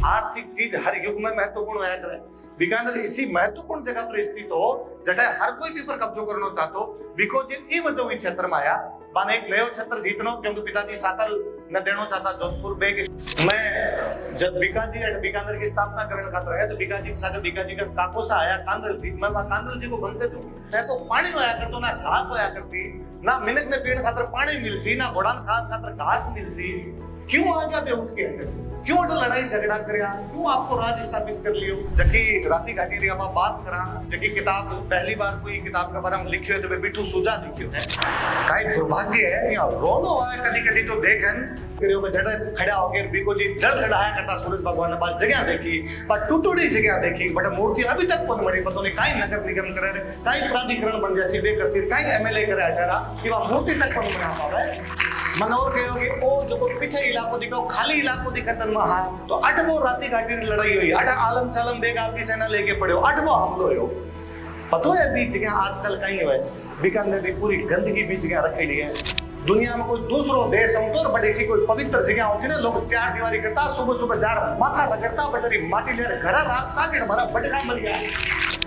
आर्थिक चीज हर युग में महत्वपूर्ण होया करे। बीकानेर इसी महत्वपूर्ण जगह पर स्थित हो जटे हर कोई भी पर कब्जो करनो चाहतो। बिकॉज ई वजह हुई क्षेत्र में आया बाने एक नयो क्षेत्र जीतनो, क्योंकि पिताजी सातल न देनो चाहता जोधपुर बे। मैं जब बीकानेर की स्थापना करने खातर है तो बीकाजी के साथ बीकाजी का काकोसा आया कांदल जी। मैं कांदल जी को वंशज हूं। मैं तो पानी होया करतो ना घास होया करती ना मिनक ने पीण खातर पानी मिलसी ना घोड़ा खाद खातर घास मिलसी। क्यों आ गया बे उठ के? क्यों लड़ाई झगड़ा करया? क्यों आपको राज स्थापित कर लियो? जकी राती घाटी री हम बात करा जकी किताब पहली बार कोई किताब का बारे में लिखियो तो बिट्ठू सूजा लिखियो है। काई दुर्भाग्य है या रोनो आए कदी-कदी तो देखन करियो के जड़ा खड़ा हो गए बिको जी जल चढ़ाया करता सूरज भगवान ने बात जगह देखी पर टूटोड़ी जगह देखी बट मूर्ति अभी तक कोन बनी। पता नहीं काई नगर निगम करे काई प्राधिकरण बन जैसी वे करसी काई एमएलए करे अठारा कि वा मूर्ति तक कोन बना पावे। मनोर कहो कि ओ जो पीछे इलाको दिखाओ खाली इलाको दिखतन में हां तो अठबो राती घाटी री लड़ाई हुई। अठ आलम चालम बेग आपकी सेना लेके पड़ो अठबो हमलो हो। पतो है बीच जगह आजकल कहीं है बीकानेर में पूरी गंदगी बीच जगह रखेड़ी है। दुनिया में कोई दूसरो देश हो तो बट ऐसी कोई पवित्र जगह होती ना लोग चार दीवारी करता सुबह सुबह जार माथा रगड़ता बटरी माटी ले घर राखता के हमारा बटका मर गया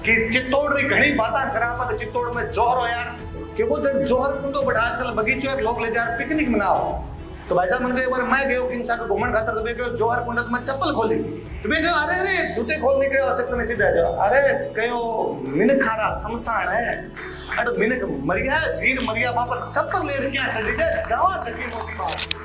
कि चित्तौड़ री घणी बातें करा पर चित्तौड़ में जोहर हो यार कि वो जब जोहर कुंडो बट आजकल बगीचो है लोग ले जा पिकनिक मनाओ। तो भाई साहब मैंने एक बार मैं गयो किंसा को घूमन खातर तो बे गयो जोहर कुंडत में चप्पल खोली तो बे कहा अरे अरे जूते खोलने के आवश्यकता नहीं सीधा जा। अरे कयो मिनखारा समसान है अरे मिनक मरिया वीर मरिया वहां पर चप्पल ले रखी है चली जाए जावा सकी मोटी बात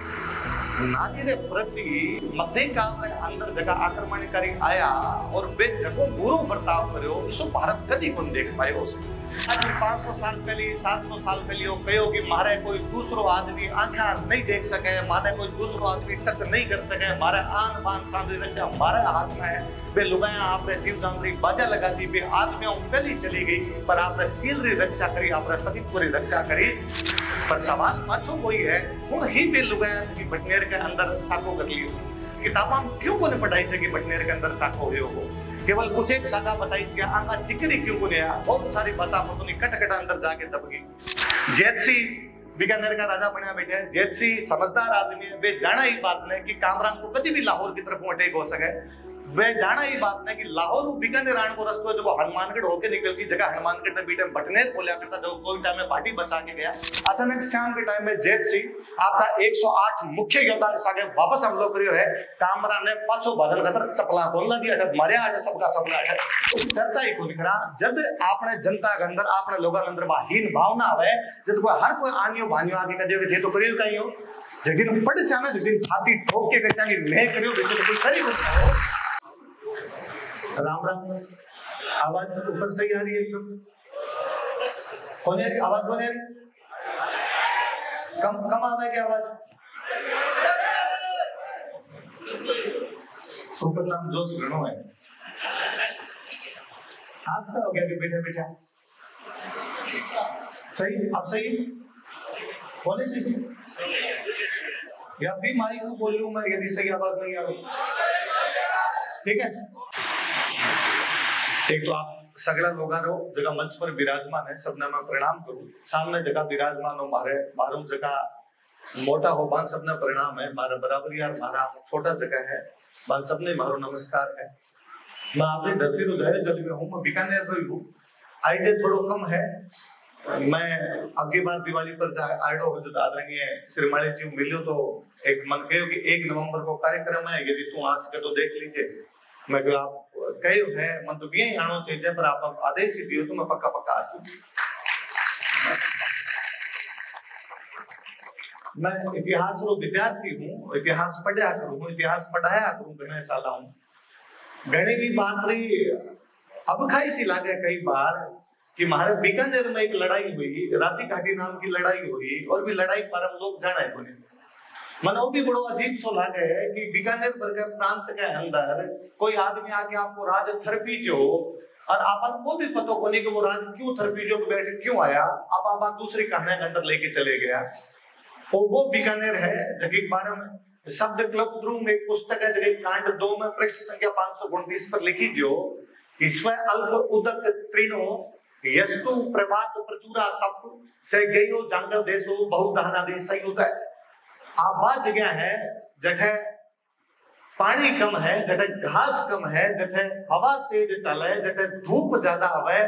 नारी रे प्रति मध्यकाल रे अंदर जगह आक्रमणकारी आया और बे जगो बुरो बर्ताव करियो इसो भारत कदी कोन देख पायो से। आज 500 साल पहले 700 साल पहले हो कहो कि मारे कोई दूसरो आदमी आंखा नहीं देख सके माने कोई दूसरो आदमी टच नहीं कर सके मारे आन बान सामने रक्षा हमारे हाथ में है। बे लुगाया आपने जीव जानवरी बाजा लगा दी बे आदमियों पहली चली गई पर आपने सील री रक्षा करी आपने सतीत्व री रक्षा करी। पर सवाल पाछो कोई है हुन ही बे लुगाया कि बटनेर के अंदर साको कर लियो किताब हम क्यों कोने पढ़ाई थे कि बटनेर के अंदर साको हो हो केवल कुछ एक शाखा बताई थी आका जिक्र क्यों को नया बहुत सारी बातें पता नहीं कट अंदर जाके दब गई। जैतसी बीकानेर का राजा बनया बैठे जैतसी समझदार आदमी है वे जाना ही बात नहीं कि कामरान को कभी भी लाहौर की तरफ अटैक हो सके। वे जाना ही बात नहीं कि लाहौर बीकानेर आने को रास्ता जो हनुमानगढ़ होके निकल सी जगह हनुमानगढ़ में बीटे बटनेर बोलिया करता जो कोई टाइम में पार्टी बसा के गया। अचानक शाम के टाइम में जैत सिंह आपका 108 मुख्य योद्धा के साथ वापस हमलो करियो है। कामरा ने पाछो भजन खतर चपला खोलना दिया अटक मारिया अटक सबका सबका अटक चर्चा ही को करा। जब आपने जनता के अंदर आपने लोगों के अंदर हीन भावना आवे जब कोई हर कोई आनियो भानियो आके कदियो के तो करियो कहीं हो जदिन पड़ जाना जदिन छाती ठोक के कचा कि मैं करियो वैसे कोई करी कुछ राम राम आवाज ऊपर से ही आ रही है एकदम कौन है आवाज कौन है कम कम आवे क्या आवाज ऊपर नाम जोश घणो है आप तो हो गया कि बैठे बैठे सही आप सही कौन है सही या भी माइक को बोल लूं मैं यदि सही आवाज नहीं आ रही ठीक है। एक तो आप सगला लोगारो जगह मंच पर विराजमान है सबने मैं प्रणाम करूं सामने जगह विराजमान हो मारे मारू जगह मोटा हो बान सबने प्रणाम है मारे बराबर यार मारा छोटा जगह है बान सबने मारो नमस्कार है। मैं अपनी धरती रो जाए जल में हूं मैं बीकानेर को ही हूं आई जे थोड़ो कम है। मैं अगली बार दिवाली पर आड़ो हो जो आदरणीय श्रीमाली जी मिलियो तो एक मन कहो कि 1 नवंबर को कार्यक्रम है यदि तू आ सके तो देख लीजिए। मैं आप कहो है मन तो भी आनो चाहिए पर आप आदेश ही दियो तो मैं पक्का पक्का आसी। मैं इतिहास रो विद्यार्थी हूँ इतिहास पढ़ा करूँ इतिहास पढ़ाया करूँ घने साला हूँ घनी की बात रही अब खाई सी लागे कई बार कि महाराज बीकानेर में एक लड़ाई हुई राती घाटी नाम की लड़ाई हुई और भी लड़ाई पर हम लोग जाना है बोले मन वो भी बड़ो अजीब सो लागे है कि बीकानेर के प्रांत के अंदर कोई आदमी आके आपको राज थरपीजो और आपन को भी पता को नहीं कि वो राज क्यों थरपीजो बैठ क्यों आया अब आप दूसरी कहानी के अंदर लेके चले गया। वो बीकानेर है जगह के बारे में शब्द क्लब थ्रू में एक पुस्तक है जगह कांड 2 में पृष्ठ संख्या 529 पर लिखी जो ईश्वर अल्प उदक त्रिनो यस्तु प्रभात प्रचुरा तप से गयो जंगल देशो बहु दहनादि संयुत है। आबा जगह है जगह पानी कम है, जटे घास कम है, जटे हवा तेज चले, जटे धूप ज्यादा हवे,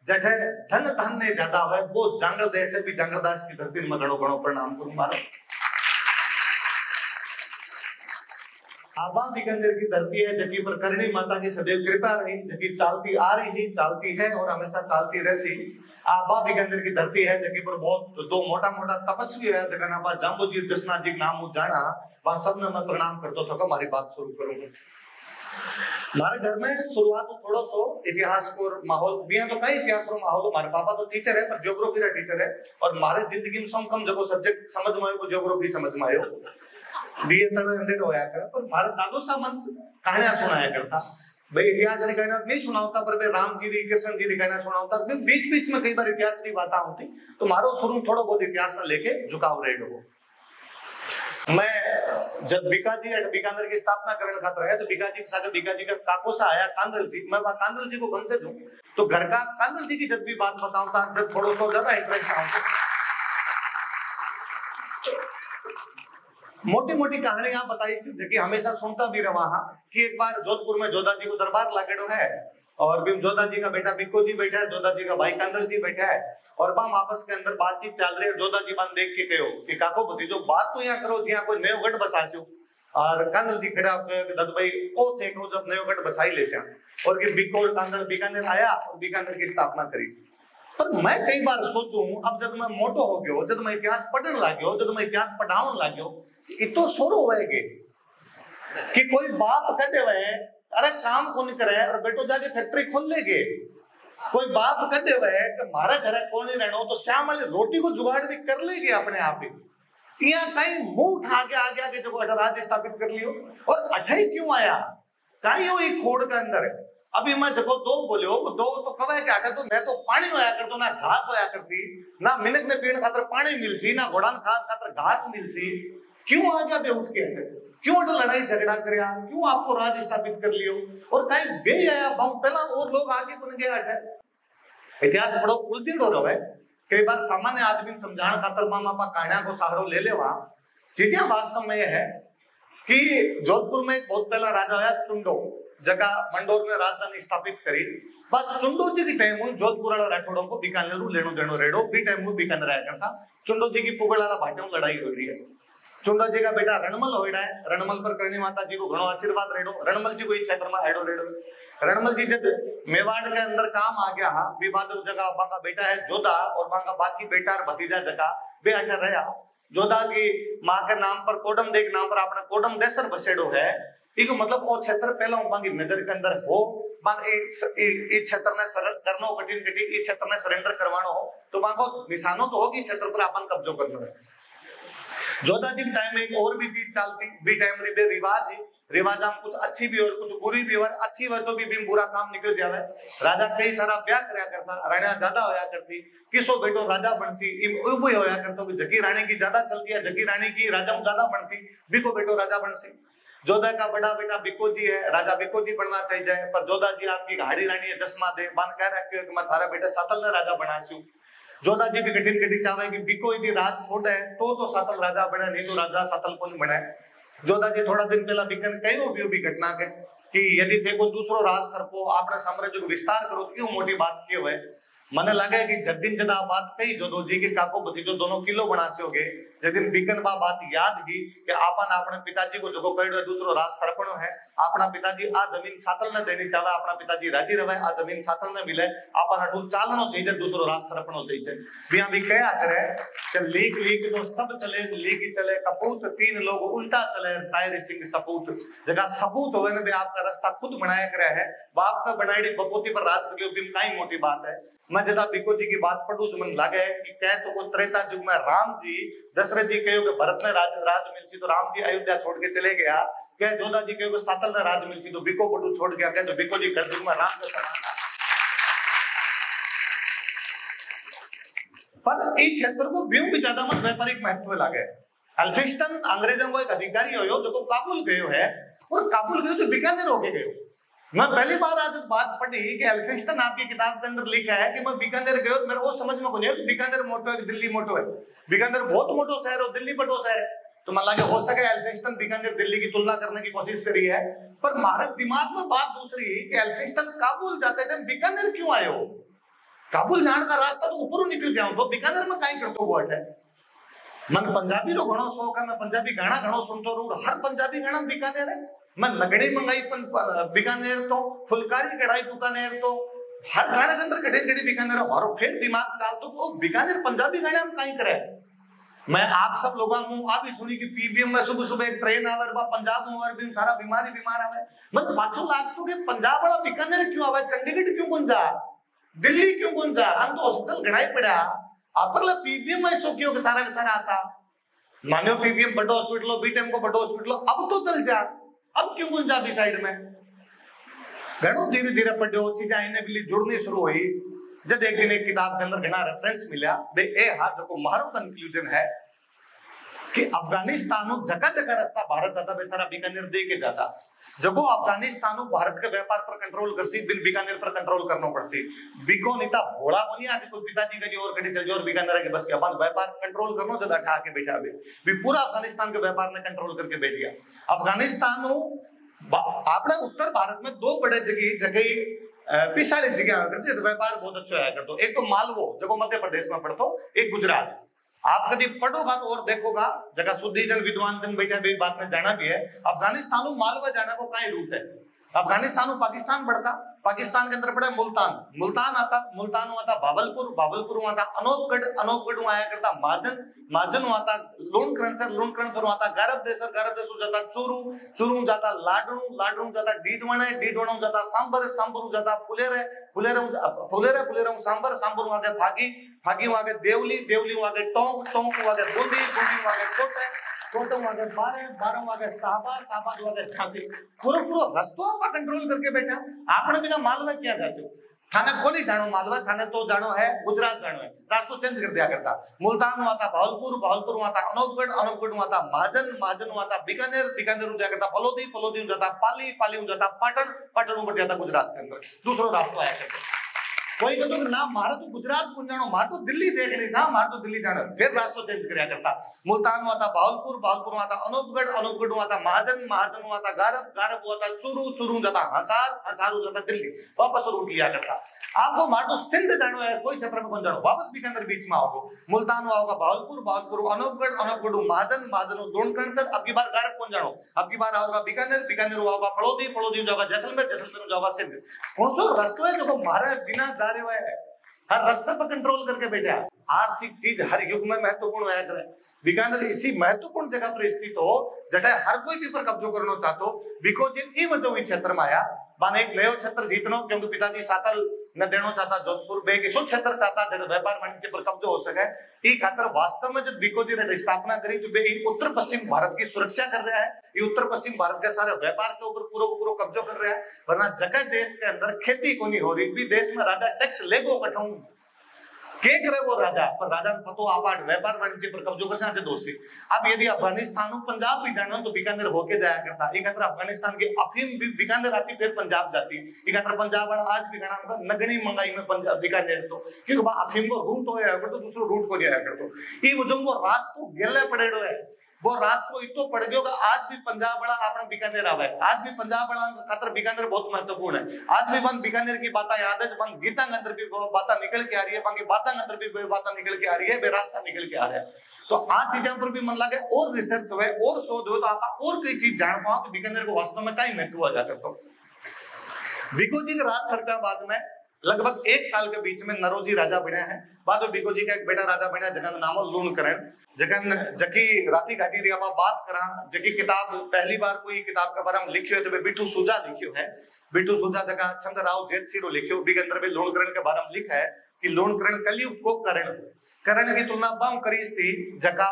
जटे धन धान्य ज्यादा हवे, वो जंगल देश है। भी जंगलदास की धरती में घणो घणो प्रणाम करूं मारो। आबा बीकानेर की धरती है जकी पर करणी माता की सदैव कृपा रही, जकी चालती आ रही, चालती है और हमेशा चालती रहसी। आबा बीकानेर की धरती है जकी पर बहुत दो मोटा मोटा तपस्वी है, जगह नाम जांबूजी जसना जी नाम जाना, वहां सबने मैं प्रणाम करतो था। हमारी बात शुरू करूंगा। हमारे घर में शुरुआत तो थोड़ा सो इतिहास को माहौल भी है, तो कई इतिहास को माहौल। हमारे पापा तो टीचर है, पर ज्योग्राफी का टीचर है, और हमारे जिंदगी में सम कम जगह सब्जेक्ट समझ में आयो वो ज्योग्राफी समझ में आयो। दिए तड़े अंधेर होया कर, पर भारत दादो सा मन कहानियां सुनाया करता। भाई इतिहास री कहना नहीं सुनावता, पर भाई राम जी री कृष्ण जी री कहना सुनावता। मैं बीच बीच में कई बार इतिहास की बातें होती, तो मारो शुरू थोड़ा बहुत इतिहास ना लेके झुकाव रेड हो। मैं जब बीकाजी बीकानेर की स्थापना करने खातर है, तो बीकाजी के साथ बीकाजी का काकोसा आया कांदल जी। मैं वहां कांदल जी को वंशज हूं, तो घर का कांदल जी की जब भी बात बताऊं था, जब थोड़ा सा ज्यादा इंटरेस्ट आता, मोटी मोटी कहानियां बताई थी, जो कि हमेशा सुनता भी रहा कि एक बार जोधपुर में जोधा जी को दरबार लागेड़ो है, और भी जोधा जी का बेटा बिक्को जी बैठा है, जोधा जी का भाई कांदल जी बैठा है, और बाम आपस के अंदर बातचीत चल रही है। जोधा जी बान देख के कहो कि काको भतीजो बात तो यहाँ करो जिया कोई नयो गढ़ बसास्यो। और कांदल जी खड़ा होकर दद भाई ओ थे को जब नयो गढ़ बसाई लेस्या, और कि बिक्को और कांदल बीकानेर आया और बीकानेर की स्थापना करी। पर मैं कई बार सोचूं, अब जब मैं मोटो हो गयो, जब मैं इतिहास पढ़ने लाग्यो, जब मैं इतिहास पढ़ावन लाग्यो, इतो सोरो होएगे कि कोई बाप कह देवे अरे काम को नहीं करे और बेटो जाके फैक्ट्री खोल लेगे। कोई बाप कह देवे कि मारा घर को नहीं रहना, तो श्याम वाली रोटी को जुगाड़ भी कर लेगे अपने आप ही। यहाँ कहीं मुंह उठा के आगे आगे जो राज्य स्थापित कर लियो, और अठाई क्यों आया कहीं हो एक खोड़ के अंदर है। अभी मैं जगो दो बोलियो, दो तो कवे के आटे तो न तो पानी होया करतो, ना घास होया करती, ना मिनक ने पीने खातर पानी मिलसी, ना घोड़ा ने खातर घास मिलसी। क्यों आ गया बे उठ के, क्यों लड़ाई झगड़ा करया, क्यों आपको राज स्थापित कर लियो, और कहीं बे आया बम पहला और लोग आगे बन गया। इतिहास बड़ो उलझिड़ो रहे। कई बार सामान्य आदमी समझाने खातर मामा पा कहानियां को सहारो ले लेवा। चीजें वास्तव में यह है कि जोधपुर में एक बहुत पहला राजा आया चुंडो, जगह मंडोर में राजधानी स्थापित करी। बात चुंडो जी की टाइम हुई जोधपुर वाला राठौड़ों को बीकानेर लेनो देनो रेडो भी टाइम हुई बीकानेर आया करता। चुंडो जी की पुगड़ वाला भाटियों लड़ाई हो रही है। चुंडो जी का बेटा रणमल होइड़ा है, रणमल पर करणी माता जी को घणो आशीर्वाद रेडो। रणमल जी को इस क्षेत्र में हेडो रेडो। रणमल जी जब मेवाड़ के अंदर काम आ गया, विवाद जगह बाका बेटा है जोधा, और बाका बाकी बेटा और भतीजा जगह बे अठे रहा। जोधा की मां के नाम पर कोडम देख नाम पर अपना कोडम देसर बसेड़ो है। इको मतलब वो क्षेत्र पहला उनकी नजर के अंदर हो, मान इस क्षेत्र ने करनो कठिन कठी, इस क्षेत्र ने सरेंडर करवानो हो, तो बाको निशानो तो हो कि क्षेत्र पर अपन कब्जो करनो है। जोधा जी टाइम में एक और भी चीज चलती, बी टाइम रे रिवाज है। रिवाज में कुछ अच्छी भी और कुछ बुरी भी, और अच्छी हो तो भी बुरा काम निकल जावे। राजा कई सारा ब्याह करया करता, राणियां ज्यादा होया करती, किसो बेटो राजा बनसी इबो होया करतो कि जगी रानी की ज्यादा चलती है, जगी रानी की राजाओं ज्यादा बनती, बिको बेटो राजा बनसी। जोधा का बड़ा बेटा बिको जी है, राजा बिको जी बनना चाहिए, पर जोधा जी आपकी घाड़ी रानी है जसमा दे बांध कह रखे कि मैं थारा बेटा सातल ने राजा बनास्यू। जोधा जी भी कठिन कठी चाहे कि बिको यदि राज छोड़े तो सातल राजा बने, नहीं तो राजा सातल को नहीं बने। जोधा जी थोड़ा दिन पहला बिकन कई भी घटना के कि यदि थे को दूसरो राज थरपो आपने साम्राज्य को विस्तार करो, क्यों मोटी बात क्यों है। मने लगे कि जदिन जदा बात कही जोधो जी के काको भतीजो दोनों किलो बनासे होगे, जदिन बिकन बा बात याद ही कि आपन अपने पिताजी को जो कहिड़ो दूसरो राज थरपणो है, अपना पिताजी आ जमीन सातल ने देनी चाहे, अपना पिताजी राजी रहे आ जमीन सातल ने मिले, आपन हटू चालनो चाहिए, दूसरो राज थरपणो चाहिए। बिया भी कया करे कि लीक लीक तो सब चले, लीक ही चले कपूत, तीन लोग उल्टा चले शायरी सिंह सपूत। जगह सपूत होवे ने भी आपका रास्ता खुद बनाया करे है, बाप का बनाईडी बपोती पर राज कर लियो, बिम काई मोटी बात है। मैं जदा बिको जी की बात पढ़ू तो मन लागे कि कह तो को त्रेता युग में राम जी दशरथ जी कहो कि भरत ने राज मिलसी तो राम जी अयोध्या छोड़ के चले गया, कह जोधा जी कहो कि सातल ने राज मिलसी तो बिको बटू छोड़ गया, कह तो बिको जी कल युग में राम के समान। पर इस क्षेत्र को ब्यू भी ज्यादा मत व्यापारिक महत्व लागे। अल्फिस्टन अंग्रेजों को एक अधिकारी हो जो काबुल गयो है, और काबुल गयो जो बीकानेर होके गयो। मैं पहली बार आज बात पढ़ी कि एल्फिस्टन आपकी किताब के अंदर लिखा है कि मैं बीकानेर गयो, मेरे वो समझ में को नहीं है कि बीकानेर मोटो है कि दिल्ली मोटो है। बीकानेर बहुत मोटो शहर हो, दिल्ली बड़ो शहर है, तो मान लगे हो सके एल्फिंस्टन बीकानेर दिल्ली की तुलना करने की कोशिश करी है, पर हमारे दिमाग में बात दूसरी कि एल्फिंस्टन काबुल जाते टाइम बीकानेर क्यों आए हो? काबुल जाने का रास्ता तो ऊपर निकल जाओ तो बीकानेर में कहीं करते हो है। मन पंजाबी रो घणो शौक है, मैं पंजाबी गाना घणो सुनतो रहूं, हर पंजाबी गाना बीकानेर है। मैं लगड़ी मंगाई पन बीकानेर तो, फुलकारी कढ़ाई बीकानेर तो, हर गाने के अंदर कड़े कड़ी बीकानेर हमारो फिर दिमाग चालतो तो बीकानेर पंजाबी गाने हम कहीं करे। मैं आप सब लोगों को आप ही सुनी कि पीबीएम में सुबह सुबह एक ट्रेन आवे बा पंजाब में और भी सारा बीमार आवे। मन पाछो लागतो कि पंजाब वाला बीकानेर क्यों आवे, चंडीगढ़ क्यों कौन जा, दिल्ली क्यों कौन जा, हम तो हॉस्पिटल घड़ाई पड़ा आपला पीबीएम में सो क्यों के सारा आता। मानो पीबीएम बड़ो हॉस्पिटल, बीटेम को बड़ो हॉस्पिटल, अब तो चल जा, अब क्यों कौन जा बी साइड में। घणो धीरे धीरे पढ़ो चीजा इन्हें भी जुड़नी शुरू हुई। जब एक दिन एक किताब के अंदर घना रेफरेंस मिला बे ए हां जो मारो कंक्लूजन है कि अफगानिस्तान जगह जगह रास्ता भारत आता बेसारा बीकानेर दे के जाता। जगो अफगानिस्तान भारत के व्यापार पर कंट्रोल करसी, बिन बीकानेर पर कंट्रोल करनो पड़सी। बिको नीता भोला कोनी आके कोई पिताजी का और कड़ी चल जो और बीकानेर के बस के अपन व्यापार कंट्रोल करनो जदा ठा के बैठा भी पूरा अफगानिस्तान के व्यापार ने कंट्रोल करके बैठ गया। अफगानिस्तान अपने उत्तर भारत में दो बड़े जगह पिछाड़ी जगह करते व्यापार बहुत अच्छा है करते। एक तो मालवो जो मध्य प्रदेश में पड़तो, एक गुजरात। आप कभी पढ़ोगा तो और देखोगा जगह शुद्धि जन विद्वान जन बैठा भी बात में जाना भी है। अफगानिस्तान मालवा जाना को कई रूट है। अफगानिस्तान पाकिस्तान पड़ता, पाकिस्तान के अंदर पड़ा मुल्तान आता भावलपुर आता अनोपगढ़ आया करता माजन आता लूणकरण आता गारब देश जाता चूरू जाता लाडू जाता डीडवण जाता सांबर जाता फुलेरे सांबर आगे फागी आगे देवली आगे टोंक आगे बूंदी आगे कोटो आगे बारह आगे साबा आगे झांसी पूरा रस्तो आप कंट्रोल करके बैठा। आपने बिना मालवा क्या जासे थाने को नहीं जानो, मालवा थाने तो जानो है, गुजरात जानो है, रास्तो चेंज कर दिया करता। मुल्तान आता भावलपुर आता अनूपगढ़ आता माजन आता बीकानेर जाया करता, फलोदी जाता पाली जाता पाटन ऊपर जाता गुजरात के अंदर। दूसरो रास्तो आया करता। कोई कहते ना मारे तो गुजरात को जानो, मारे तो दिल्ली देख नहीं सा, मारे तो दिल्ली जानो, फिर रास्ता चेंज करया करता। मुल्तान आता भावलपुर आता अनूपगढ़ आता माजन आता गारब आता चूरू जाता हसारू जाता दिल्ली, वापस रूट लिया करता। आपको मारे तो सिंध जानो है, कोई क्षेत्र में कौन जानो, वापस बीकानेर बीच में आओगे। मुल्तान आओगा भावलपुर अनूपगढ़ माजन लूणकरण। अब की बार गारब कौन जानो, अब की बार आओगा बीकानेर आओगा फलोदी जाओगा जैसलमेर जाओगा सिंध। कौन सो रास्ता है जो मारे बिना जा रहे हुए, हर रास्ते पर कंट्रोल करके बैठा। आर्थिक चीज हर युग में महत्वपूर्ण होया करे। बीकानेर इसी महत्वपूर्ण जगह पर स्थित हो जटे हर कोई भी पर कब्जो करना चाहतो। बिकॉज इन ई वजह हुई क्षेत्र में आया बाने एक नयो क्षेत्र जीतनो, क्योंकि पिताजी सातल न देनो चाहता जोधपुर बे किसो क्षेत्र चाहता जब व्यापार वाणिज्य पर कब्जो हो सके। ई खातर वास्तव में जब बिकोजी ने स्थापना करी तो बे उत्तर पश्चिम भारत की सुरक्षा कर रहा है। ये उत्तर पश्चिम भारत के सारे व्यापार के ऊपर पूरा कब्जो कर रहा है। वरना जगह देश के अंदर खेती को नहीं हो रही भी, देश में राजा टैक्स लेगो कठाऊं के करे वो राजा, पर राजा ने पतो आपाट व्यापार वाणिज्य पर कब्जो करसे आज दोषी। अब यदि अफगानिस्तान पंजाब भी जानो तो बीकानेर होके जाया करता। एक अंदर अफगानिस्तान की अफीम भी बीकानेर आती, फिर पंजाब जाती। एक अंदर पंजाब वाला आज भी गाना नगनी मंगाई में पंजाब बीकानेर तो, क्योंकि वहां अफीम को रूट होया कर तो दूसरो रूट को नहीं आया कर तो ई वजह वो रास्तो गेले पड़ेड़ो है। वो रास्तो इतो पड़ गयो कि आज भी पंजाब वाला अपना बीकानेर आवे। आज भी पंजाब वाला खातर बीकानेर बहुत महत्वपूर्ण है। आज भी बन बीकानेर की बातें याद है, बन गीता के अंदर भी बातें निकल के आ रही है, बाकी बातें के अंदर भी बातें निकल के आ रही है, वे रास्ता निकल के आ रहा है। तो आज चीजों पर भी मन लगे और रिसर्च हुए और शोध हुए तो आप और कई चीज जान पाओ कि बीकानेर को वास्तव में कई महत्व आ जाता। तो बिकोजी के राज फरकाबाद में लगभग 1 साल के बीच में नरोजी राजा बने हैं। बाद में बिकोजी का एक बेटा राजा बना जगन नाम लूणकरण। जगन जकी राती घाटी री आपा बात करा, जकी किताब पहली बार कोई किताब के बारे में लिखियो है तो बिट्टू सूजा लिखियो है। बिट्टू सूजा जगह चंद्रराव जेतसिरो लिखियो, बी के अंदर भी लूणकरण के बारे में लिखा है कि लूणकरण कलयुग को करण की तुलना बाऊ करीस थी जका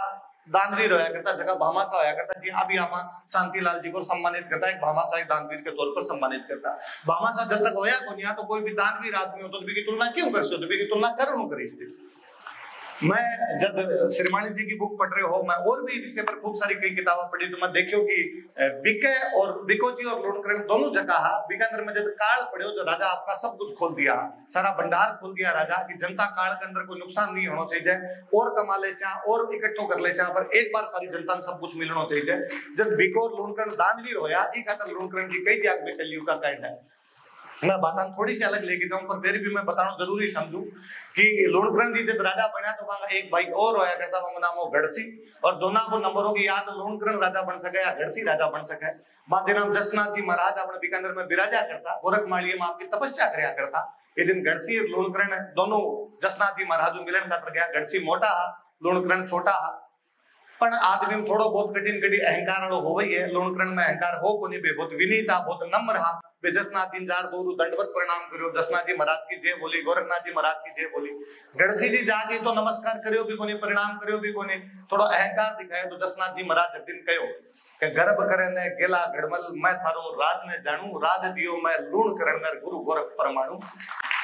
दानवीर होया करता, जगह भामाशाह होया करता। जी अभी आप शांतिलाल जी को सम्मानित करता है, एक भामाशाही दानवीर के तौर पर सम्मानित करता। भामाशाह जब तक होया को नहीं तो कोई भी दानवीर आदमी हो तो भी की तुलना क्यों कर सो, तो भी की तुलना करणु करीस थी। मैं जब श्रीमाणी जी की बुक पढ़ रहे हो, मैं और भी विषय पर खूब सारी कई किताबें पढ़ी, तो मैं देखियो कि बिके और बिकोजी और लुणकरण दोनों जगह बिके अंदर में जब काल पड़े जो राजा आपका सब कुछ खोल दिया, सारा भंडार खोल दिया राजा की जनता काल के अंदर कोई नुकसान नहीं होना चाहिए और कमा ले से और इकट्ठो कर ले से पर एक बार सारी जनता ने सब कुछ मिलना चाहिए। जब बिको और लुणकरण दानवीर होया ई खातर लुणकरण की कई त्याग में कलयुग का कांड है। मैं बात थोड़ी सी अलग लेके जाऊं पर फिर भी मैं बताना जरूरी समझू कि लुणकरण जी जब राजा बना तो वहां एक भाई और होया करता, वो नाम हो गढ़सी, और दोनों को नंबरों की या तो लुणकरण राजा बन सके या गढ़सी राजा बन सके। बात नाम जसनाथ जी महाराज अपने बीकानेर में विराजा करता, गोरखमाली में आपकी तपस्या करया करता। ये दिन गढ़सी और लुणकरण दोनों जसनाथ जी महाराज मिलन खातर गया। गढ़सी मोटा लुणकरण छोटा, पर आदमी में थोड़ो बहुत कठिन कठी अहंकार वालों हो ही है। लुणकरण में अहंकार हो कोनी बे, बहुत विनीता बहुत नम्र हा। बे जसनाथ जी जार दूर दंडवत प्रणाम करियो, जसनाथ जी महाराज की जय बोली, गोरखनाथ जी महाराज की जय बोली। गढ़सी जी जाके तो नमस्कार करियो भी कोनी, प्रणाम करियो भी कोनी, थोड़ा अहंकार दिखाए। तो जसनाथ जी महाराज एक दिन कहो कि गर्भ करे ने गेला घड़मल, मैं थारो राज ने जानू, राज दियो मैं लुणकरण नर गुरु गोरख परमाणु।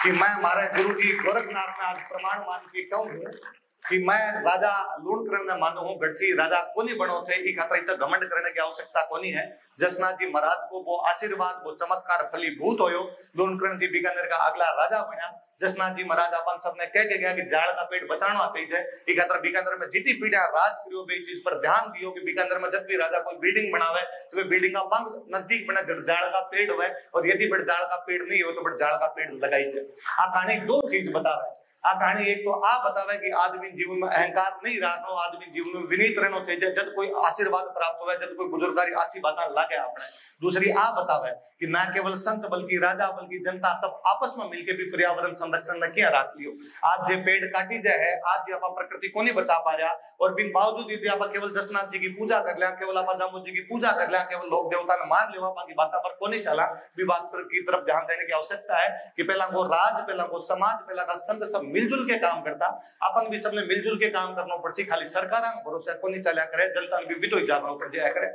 कि मैं मारे गुरु जी गोरखनाथ में आज प्रमाण मान के कहूं कि मैं राजा लुणकरण ने मानो हूं, गढ़सी राजा कोनी बनो थे। ई खातर इतना घमंड करने की आवश्यकता कोनी है। जसनाथ जी महाराज को वो आशीर्वाद वो चमत्कार फलीभूत होयो। लुणकरण जी बीकानेर का अगला राजा बना। जसनाथ जी महाराज अपन सबने कह के गया कि जाड़ का पेट बचाना चाहिए। ई खातर बीकानेर में जितनी पीढ़ियां राज करियो बे चीज पर ध्यान दियो कि बीकानेर में जब भी राजा कोई बिल्डिंग बनावे तो वे बिल्डिंग का पंख नजदीक बना जाड़ का पेड़ हुए, और यदि बड़ जाड़ का पेड़ नहीं हो तो बड़ जाड़ का पेड़ लगाई जाए। आ कहानी दो चीज बतावे। आ कहानी एक तो आ बतावे कि आदमी जीवन में अहंकार नहीं रखना, आदमी जीवन में विनीत रहना चाहिए। जब कोई आशीर्वाद प्राप्त हुआ, जब कोई बुजुर्गारी अच्छी बात लागे आपने। दूसरी आ बतावे कि ना केवल संत बल्कि राजा बल्कि जनता सब आपस में मिलकर भी पर्यावरण संरक्षण ने क्या राख लियो। आज जे पेड़ काटी जाए है, आज जे आप प्रकृति को नहीं बचा पा रहा, और बिन बावजूद यदि आप केवल जसनाथ जी की पूजा कर लिया, केवल आप जामू जी की पूजा कर लिया, केवल लोक देवता ने मान लिया, बाकी बात पर को नहीं चला भी बात पर की तरफ ध्यान देने की आवश्यकता है कि पहला को राज, पहला को समाज, पहला का संत सब मिलजुल के काम करता। अपन भी सबने मिलजुल के काम करना पड़ती, खाली सरकार भरोसा को नहीं चला करे, जनता भी विदोई जागना पड़ जाया करे।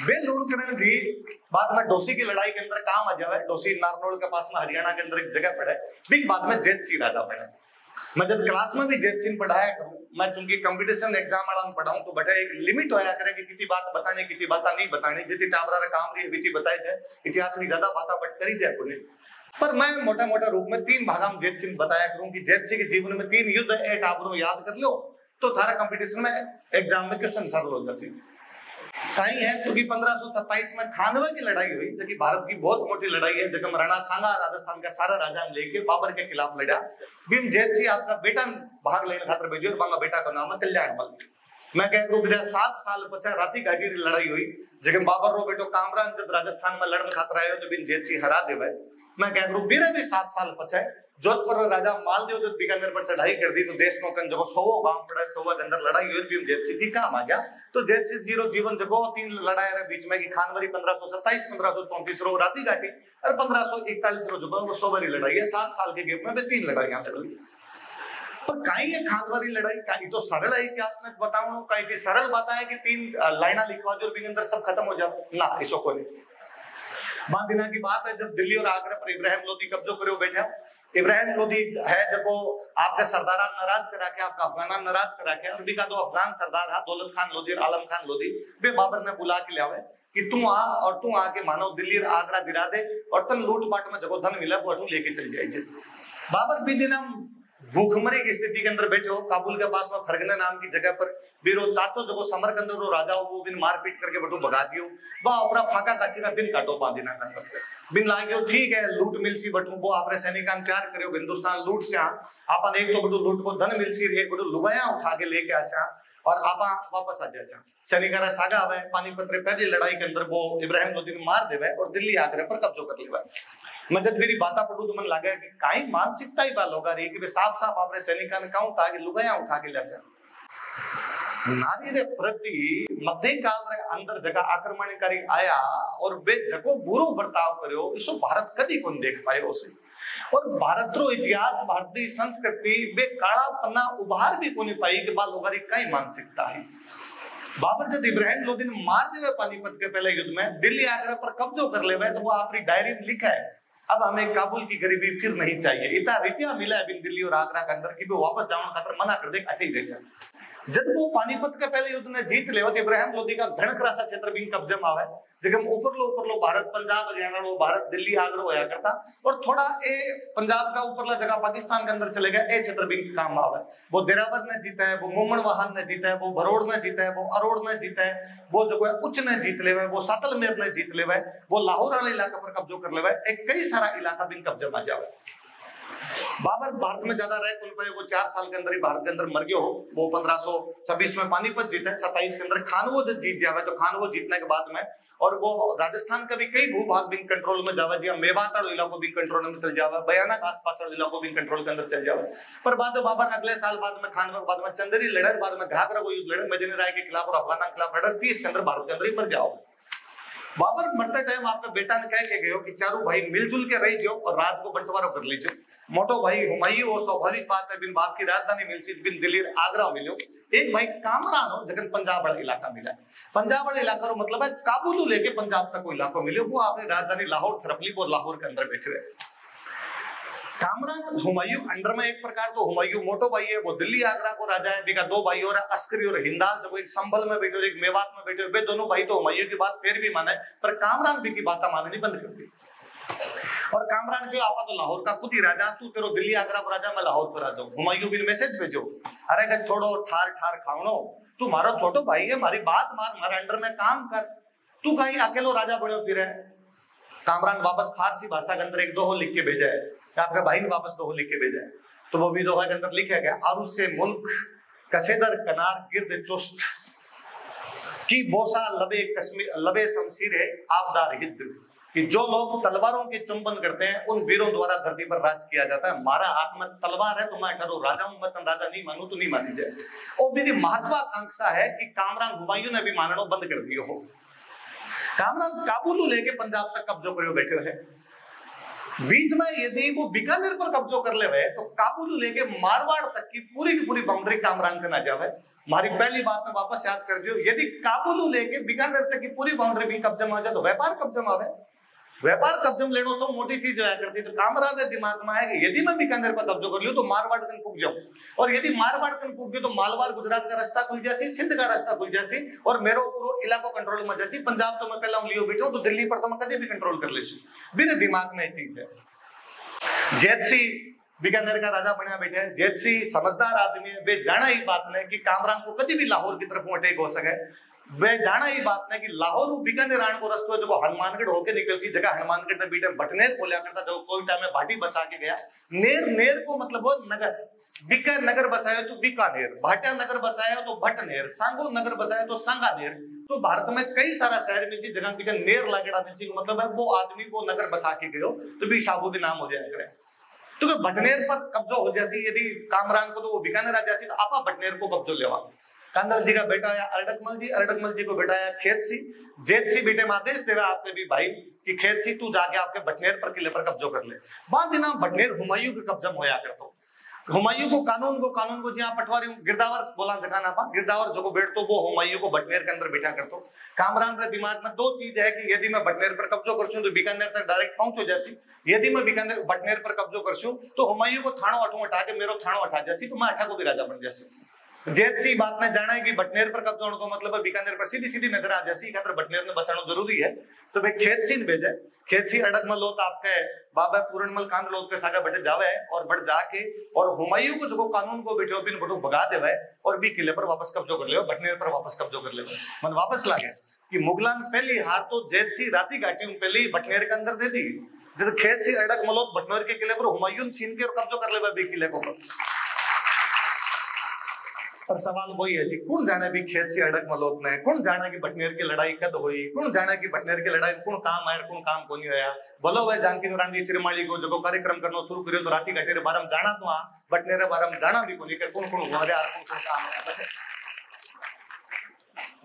वे लुणकरण जी बाद में डोसी की लड़ाई के अंदर काम आ जावे। डोसी नारनौल के पास में हरियाणा के अंदर एक जगह पड़े, फिर बाद में जैत सिंह राजा बने। मैं जब क्लास में भी जैत सिंह पढ़ाया करूं, मैं चूंकि कंपटीशन एग्जाम वाला में पढ़ाऊं तो बेटा एक लिमिट होया करे कि कितनी बात बताने कितनी बात नहीं बतानी, जितनी टाबरा रे काम रही बिटी बताई जाए, इतिहास की ज्यादा बात बट करी जाए कोने। पर मैं मोटा मोटा रूप में तीन भाग में जैत सिंह बताया करूं कि जैत सिंह के जीवन में तीन युद्ध ए टाबरो याद कर लो तो थारा कंपटीशन में एग्जाम में क्वेश्चन सरल हो जासी। कहीं है तो कि 1527 में खानवा की लड़ाई हुई, जो कि भारत की बहुत मोटी लड़ाई है, जगह राणा सांगा राजस्थान का सारा राजा लेके बाबर के खिलाफ लड़ा। भीम जैत सिंह आपका बेटा भाग लेने खातर भेजो, और बांगा बेटा का नाम है कल्याणमल। मैं कह करूं बेटा 7 साल पछे राती गाड़ी लड़ाई हुई, जगह बाबर रो बेटो कामरान जब राजस्थान में लड़ने खातर आयो तो भीम जैत सिंह हरा देवे। मैं कह करूं बीरे भी 7 साल पछे जोधपुर राजा मालदेव जब बीकानेर पर चढ़ाई कर दी तो देश में कन जगह 100 गांव पड़ा, 100 के अंदर लड़ाई हुई, भीम जैत सिंह जी काम आ गया। तो जैत सिंह जी रो जीवन जगह 3 लड़ाई रे बीच में की खानवरी 1527 1534 रो राती घाटी और 1541 रो जगह वो 100 लड़ाई है। 7 साल के गैप में वे 3 लड़ाइयां लड़ी। पर कहीं है खानवारी लड़ाई कहीं तो सरल है, इतिहास में बताऊं कहीं की सरल बात है कि 3 लाइना लिखवा जो भी अंदर सब खत्म हो जाए ना, इसो को नहीं। बात दिना की बात है जब दिल्ली और आगरा पर इब्राहिम लोदी कब्जो करो बैठा। इब्राहिम लोदी है जब आपका सरदारा नाराज करा के, आपका अफगान नाराज करा के, अरबी का 2 अफगान सरदार है दौलत खान लोदी और आलम खान लोदी, वे बाबर ने बुला के लियावे कि तू आ और तू आके मानो दिल्ली और आगरा गिरा दे और तन लूट पाट में जगह धन मिला वो लेके चल जाए। बाबर भी दिन भूखमरी की स्थिति के अंदर बैठे हो, काबुल के पास में फरगना नाम की जगह पर बीरो चाचो जो समरकंद रो राजा हो वो बिन मारपीट करके बटू भगा दियो। वह अपना फाका काशी का दिन काटो बांधिना कंदर बिन लागियो ठीक है लूट मिलसी बटू वो आपने सैनिकान प्यार करियो हिंदुस्तान लूट से आपन एक तो बटू लूट को धन मिलसी, एक बटू लुगाया उठा के लेके आसा और आपा वापस आ जाए। सैनिकारा सागा आवे पानीपत रे पहली लड़ाई के अंदर वो इब्राहिम लोदी ने मार देवे और दिल्ली आगरा पर कब्जो कर लेवा। मैं जब मेरी बाता पढ़ू तो मन लगा कि काई मानसिकता ही बाल होगा रही कि वे साफ साफ आपने सैनिका ने कहूं था कि लुगाया उठा के ले नारी रे प्रति मध्यकाल रे अंदर जगह आक्रमणकारी आया और वे जको बुरो बर्ताव करियो इसो भारत कदी कोन देख पायो उसे। और भारत रो इतिहास भारतीय संस्कृति वे काला पन्ना उभार भी कोनी पाई कि बाल होगा काई मानसिकता है। बाबर जब इब्राहिम लोदी ने मार देवे पानीपत के पहले युद्ध में दिल्ली आगरा पर कब्जो कर लेवे तो वो अपनी डायरी में लिखा है अब हमें काबुल की गरीबी फिर नहीं चाहिए। इतना रुपया मिला है बिन दिल्ली और आगरा के अंदर कि वो वापस जाने खातर मना कर दे, अठे ही रह सकते। जब वो पानीपत के पहले युद्ध ने जीत ले इब्राहिम लोधी का घणकरा सा क्षेत्र भी कब्जे में आवे, जगह ऊपर लो भारत पंजाब हरियाणा लो भारत दिल्ली आगरा होया करता, और थोड़ा ए पंजाब का ऊपरला जगह पाकिस्तान के अंदर चले गए, ए क्षेत्र भी काम आवे। वो देरावर ने जीता है, वो मोमन वाहन ने जीता है, वो भरोड़ ने जीता है, वो अरोड़ ने जीता है, वो जो है उच्च ने जीत ले, वो सातलमेर ने जीत ले, वो लाहौर वाले इलाके पर कब्जो कर ले, एक कई सारा इलाका भी कब्जे में जावे। बाबर भारत में ज्यादा रहे उन पर वो 4 साल के अंदर ही भारत के अंदर मर गयो हो। वो 1526 में पानीपत जीते, 27 के अंदर खानवो जब जीत जावे, तो खानवो जीतने के बाद में और वो राजस्थान का भी कई भूभाग भी कंट्रोल में जावे, जी मेवात वाला इलाको भी कंट्रोल में चल जावे, बयाना के आसपास वाला इलाको भी कंट्रोल के अंदर चल जावे। पर बाद में बाबर अगले साल बाद में खानवा के बाद में चंदेरी लड़े, बाद में घाघरा को युद्ध लड़े, मदीना राय के खिलाफ और अफगाना के खिलाफ लड़े, 30 के अंदर भारत के अंदर ही मर जाओ। बाबर मरते टाइम आपके बेटा ने कह के गयो कि चारों भाई मिलजुल के रही जाओ और राज को बंटवारा कर लीजिए। मोटो भाई हुमायूं वो स्वाभाविक बात है, बिन बाप की राजधानी मिलसी, बिन दिल्ली आगरा मिलो। एक भाई कामरान हो जगन पंजाब वाला इलाका मिला, पंजाब वाला इलाका रो मतलब है काबुल लेके पंजाब तक कोई इलाका मिले, वो आपने राजधानी लाहौर थरपली, वो लाहौर के अंदर बैठे हुए। कामरान हुमायूं अंडर में एक प्रकार तो हुमायूं मोटो भाई है, वो दिल्ली आगरा को राजा है, बिका 2 भाई और अस्करी और हिंदाल, जब एक संभल में बैठे एक मेवात में बैठे, वे दोनों भाई तो हुमायूं की बात फिर भी माने, पर कामरान भी की बात माननी बंद कर दी। और कामरान क्यों आपा तो लाहौर का खुद ही राजा, तू तेरो दिल्ली आगरा को राजा, मैं लाहौर को राजा। हुमायूं भी मैसेज भेजो, अरे गज छोड़ो ठार ठार खावनो, तू मारो छोटो भाई है, मारी बात मान, मारे अंडर में काम कर, तू कहीं अकेलो राजा बड़ो फिर है। कामरान वापस फारसी भाषा के अंदर एक दोहो लिख के भेजा है, आपका भाई ने वापस दोहो लिख के भेजा है, तो वो भी दोहा के अंदर लिखा गया, आरु से मुल्क कसेदर कनार गिर्द चुस्त की बोसा लबे कश्मीर लबे शमशीर है आबदार हिद, कि जो लोग तलवारों के चुंबन करते हैं उन वीरों द्वारा धरती पर राज किया जाता है। हमारा हाथ में तलवार है, तो मैं ठहरो राजा हूं, मैं राजा नहीं मानू तो नहीं मानी जाए। और मेरी महत्वाकांक्षा है कि कामरान हुमायूं ने भी मानना बंद कर दियो हो। कामरान काबुल लेके पंजाब तक कब्जो करियो बैठे है, बीच में यदि वो बीकानेर पर कब्जो कर ले हुए तो काबुल लेके मारवाड़ तक की पूरी बाउंड्री कामरान का ना जावे। हमारी पहली बात में वापस याद कर दियो, यदि काबुल लेके बीकानेर तक की पूरी बाउंड्री भी कब्जे में आ जाए तो व्यापार कब्जे में आवे। व्यापार कब्जे में लेनो सो मोटी चीज होया करती, तो कामरान के दिमाग में आया कि यदि मैं बीकानेर पर कब्जो कर लूं तो मारवाड़ कन फूक जाऊं, और यदि मारवाड़ कन फूक गयो तो मालवार गुजरात का रास्ता खुल जासी, सिंध का रास्ता खुल जासी, और मेरो पूरा इलाको कंट्रोल में जासी। पंजाब तो मैं पहला लियो बैठो, तो दिल्ली पर तो मैं कभी भी कंट्रोल कर लेसू। मेरे दिमाग में ये चीज है। जैतसी बीकानेर का राजा बनया बैठे है, जैतसी समझदार आदमी है, वे जाना ही बात नहीं कि कामरान को कभी भी लाहौर की तरफ अटैक हो सके। वे जाना ही बात नहीं कि लाहौर बीकानेर आने को रास्ता जो हनुमानगढ़ होके निकल सी जगह हनुमानगढ़ ने बीटे बटनेर बोलिया करता, जो कोयटा में भाटी बसा के गया। नेर को मतलब वो नगर, बीका नगर बसाया तो बीकानेर, भाटिया नगर बसाया तो भटनेर, सांगो नगर बसाया तो सांगानेर। तो भारत में कई सारा शहर मिल सी जगह पीछे नेर लागेड़ा मिल सी, मतलब है वो आदमी वो नगर बसा के गयो तो भी शाबूदी नाम हो जाएगा। तो भटनेर पर कब्जो हो जासी, यदि कामरान को तो वो बीकानेर आ जासी, तो आपा भटनेर को कब्जो लेवा। कांदल जी का बेटा आया अरडकमल जी को बेटा आया खेतसी, जेतसी बेटे में आदेश देवा आपने भी भाई कि खेतसी तू जाके आपके भटनेर पर किले पर कब्जो कर ले। बाद दिना भटनेर हुमायूं के कब्जा में होया करतो। हुमायूं को कानून को जहाँ पटवारी गिरदावर बोला जगह ना पा, गिरदावर जो को बैठतो वो हुमायूं को भटनेर के अंदर बैठा करतो। कामरान के दिमाग में 2 चीज है कि यदि मैं भटनेर पर कब्जो करछूं तो बीकानेर तक डायरेक्ट पहुंचो जैसी, यदि मैं बीकानेर भटनेर पर कब्जो करछूं तो हुमायूं को थाणो अठू हटा के मेरो थाणो हटा जैसी, तो मैं अठा को भी राजा बन जैसी। जैसी बात ने जाना है कि भटनेर पर कब्जा होने को मतलब है बीकानेर पर सीधी नजर आ जैसी, खातर भटनेर ने बचाना जरूरी है। तो भाई खेतसी ने भेजे, खेतसी अडकमल लोत आपके बाबा पूरणमल कांद लोत के सागा बटे जावे और बट जाके और हुमायूं को जो कानून को बैठे बिन बटू भगा देवे और भी किले पर वापस कब्जो कर ले, भटनेर पर वापस कब्जो कर ले। मन वापस लागे कि मुगलान पहली हार तो जैतसी राती घाटी पहले भटनेर के अंदर दे दी, जब खेतसी अडकमल लोत भटनेर के किले पर हुमायूं छीन के और कब्जो कर ले बी किले को। और सवाल वही है जी, कौन जाने भी खेत से अडक मलोत ने, कौन जाने की भटनेर की लड़ाई कद हुई, कौन जाने की भटनेर की लड़ाई कौन काम आया कौन काम को नहीं होया। बोलो भाई जानकी रांधी सिरमाली को जो कार्यक्रम करना शुरू करियो तो राती घाटे रे बारम जाना तो भटनेर बारम जाना भी को नहीं कर कौन हमारे यार कौन काम है।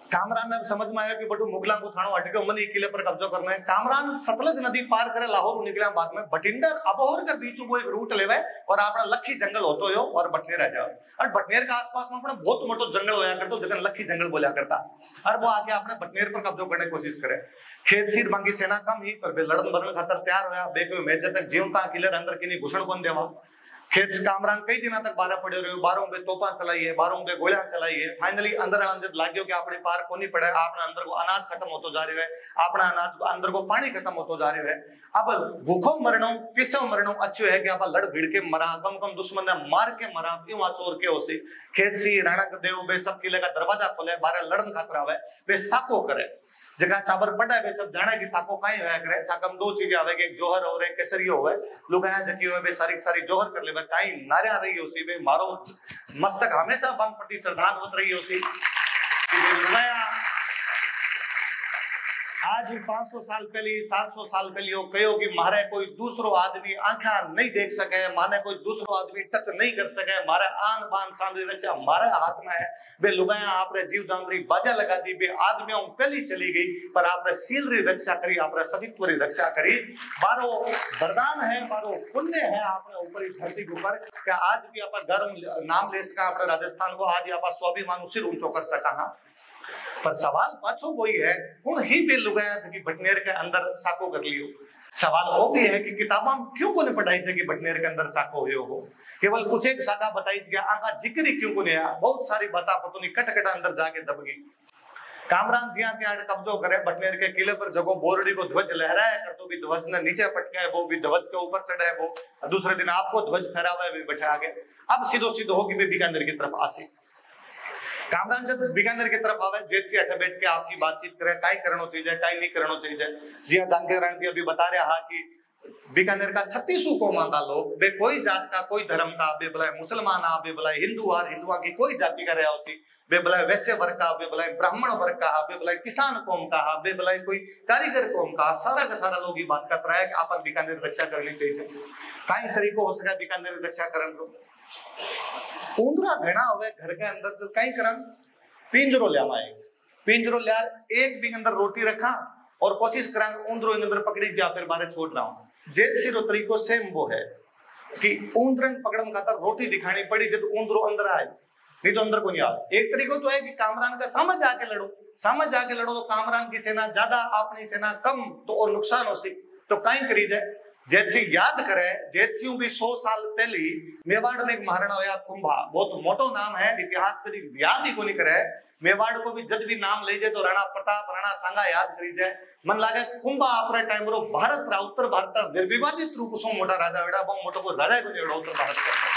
कामरान ने समझ में आया कि बटू मुगला को थानो अटके मन किले पर कब्जो करना है। कामरान सतलज नदी पार करे लाहौर निकला बाद में भटिंडर अबोहर के बीच को एक रूट लेवे और आपना लखी जंगल होतो यो और बटनेर आ जाओ। और बटनेर के आसपास में अपना बहुत मोटो जंगल होया करतो जगन लखी जंगल बोला करता। और वो आके आपने बटनेर पर कब्जो करने की कोशिश करे। खेत सीर मांगी सेना कम ही पर बे लड़न बरन खातर तैयार होया। बे कोई मेजर तक जीवता किले अंदर किनी घुसण कोन देवा। खेत कामरान कई दिनों तक बारह पड़े रहे, बारों में तोपा चलाई है, बारों में गोलियां चलाई है। फाइनली अंदर जब लाग्यो कि अपने पार को नहीं पड़े, आपने अंदर को अनाज खत्म होतो जा रही है, अपना अनाज को अंदर को पानी खत्म होतो जा रही है। अब भूखो मरणो किसो मरणो अच्छो है कि आप लड़ भिड़ के मरा, कम कम दुश्मन ने मार के मरा, यूं आचोर के होसी। खेत सी राणा देव बे सब किले का दरवाजा खोले, बारह लड़न खातर आवे, बे साको करे। जगह टाबर पड़ा है, सब जाने की साको काई होया करे। साकम दो चीजें आवे, एक जोहर और एक केसरियो होवे। लुगाया जकी होवे बे सारी सारी जोहर कर लेवे, काई नारिया रही होसी बे मारो मस्तक हमेशा बंद पट्टी सरदार होत रही होसी कि बे लुगाया आज 500 साल पहले 700 साल पहले हो कहो कि मारे कोई दूसरो आदमी आंखा नहीं देख सके, माने कोई दूसरो आदमी टच नहीं कर सके, मारे आन बान सांद्री रक्षा हमारे हाथ में है। बे लुगाया आपने जीव जानरी बाजा लगा दी, बे आदमियों पहली चली गई पर आपने सील री रक्षा करी, आपने सतीत्व री रक्षा करी। बारो वरदान है, बारो पुण्य है आपने ऊपरी धरती के ऊपर क्या आज भी आप गर्व नाम ले सका अपने राजस्थान को, आज आप स्वाभिमान सिर ऊंचो कर सका। पर सवाल पाछो वही है, कौन ही बे लुगाया जकी बटनेर के अंदर साको कर लियो। सवाल वो भी है कि किताबा क्यों को ने पढ़ाई जकी बटनेर के अंदर साको हुयो हो। केवल कुछ एक साका बताई गया, आका जिक्र ही क्यों को ने आया। बहुत सारी बातें पतो नहीं कट कट अंदर जाके दब गई। कामरान जिया त्या कब्जो करे बटनेर के किले पर, जगो बोरडी को ध्वज लहराया कर तो भी ध्वज ने नीचे पटका है, वो भी ध्वज के ऊपर चढ़ा है, वो दूसरे दिन आपको ध्वज फहरावा है, बैठा आगे। अब सीधो सीधो होगी बे बीकानेर की तरफ आसी। कामरान जब बीकानेर की तरफ आवे, जेत से अठे बैठ के आपकी बातचीत करे, काई करनो चाहिए काई नहीं करनो चाहिए। जी जानके राण जी अभी बता रहे हा कि बीकानेर का 36 कौमा का लोग, बे कोई जात का कोई धर्म का, बे भला मुसलमान आ, बे भला हिंदू आ, हिंदुआ की कोई जाति का रहा उसी, बे भला वैश्य वर्ग का, बे भला ब्राह्मण वर्ग का, बे भला किसान कौम का, बे भला कोई कारीगर कौम का, सारा का सारा लोग ये बात करता है कि आपन बीकानेर रक्षा करनी चाहिए। काई तरीको हो सका बीकानेर रक्षा करन को। ऊंदरा घना हुए घर के अंदर जो कई करन पिंजरो ले आए, पिंजरो ले एक भी अंदर रोटी रखा और कोशिश करा ऊंदरो अंदर पकड़ी जा फिर बारे छोड़ रहा हूं। जेत सिरो तरीको सेम वो है कि ऊंदरन पकड़न खातर रोटी दिखानी पड़ी जब ऊंदरो अंदर आए, नहीं तो अंदर को नहीं आए। एक तरीको तो है कि कामरान का सामने जाके लड़ो, सामने जाके लड़ो तो कामरान की सेना ज्यादा अपनी सेना कम तो और नुकसान हो सी। तो कई करी जाए जैसे याद करे, जैसे भी 100 साल पहले मेवाड़ में एक महाराणा होया कुंभा, बहुत मोटो नाम है, इतिहास कभी याद ही को नहीं करे। मेवाड़ को भी जब भी नाम ले जाए तो राणा प्रताप राणा सांगा याद करी जाए। मन लागे कुंभा आपरे टाइम रो भारत रा उत्तर भारत रा विवादित रूप सो मोटा राजा वेड़ा, बहुत मोटो को राजा को नहीं उत्तर भारत का।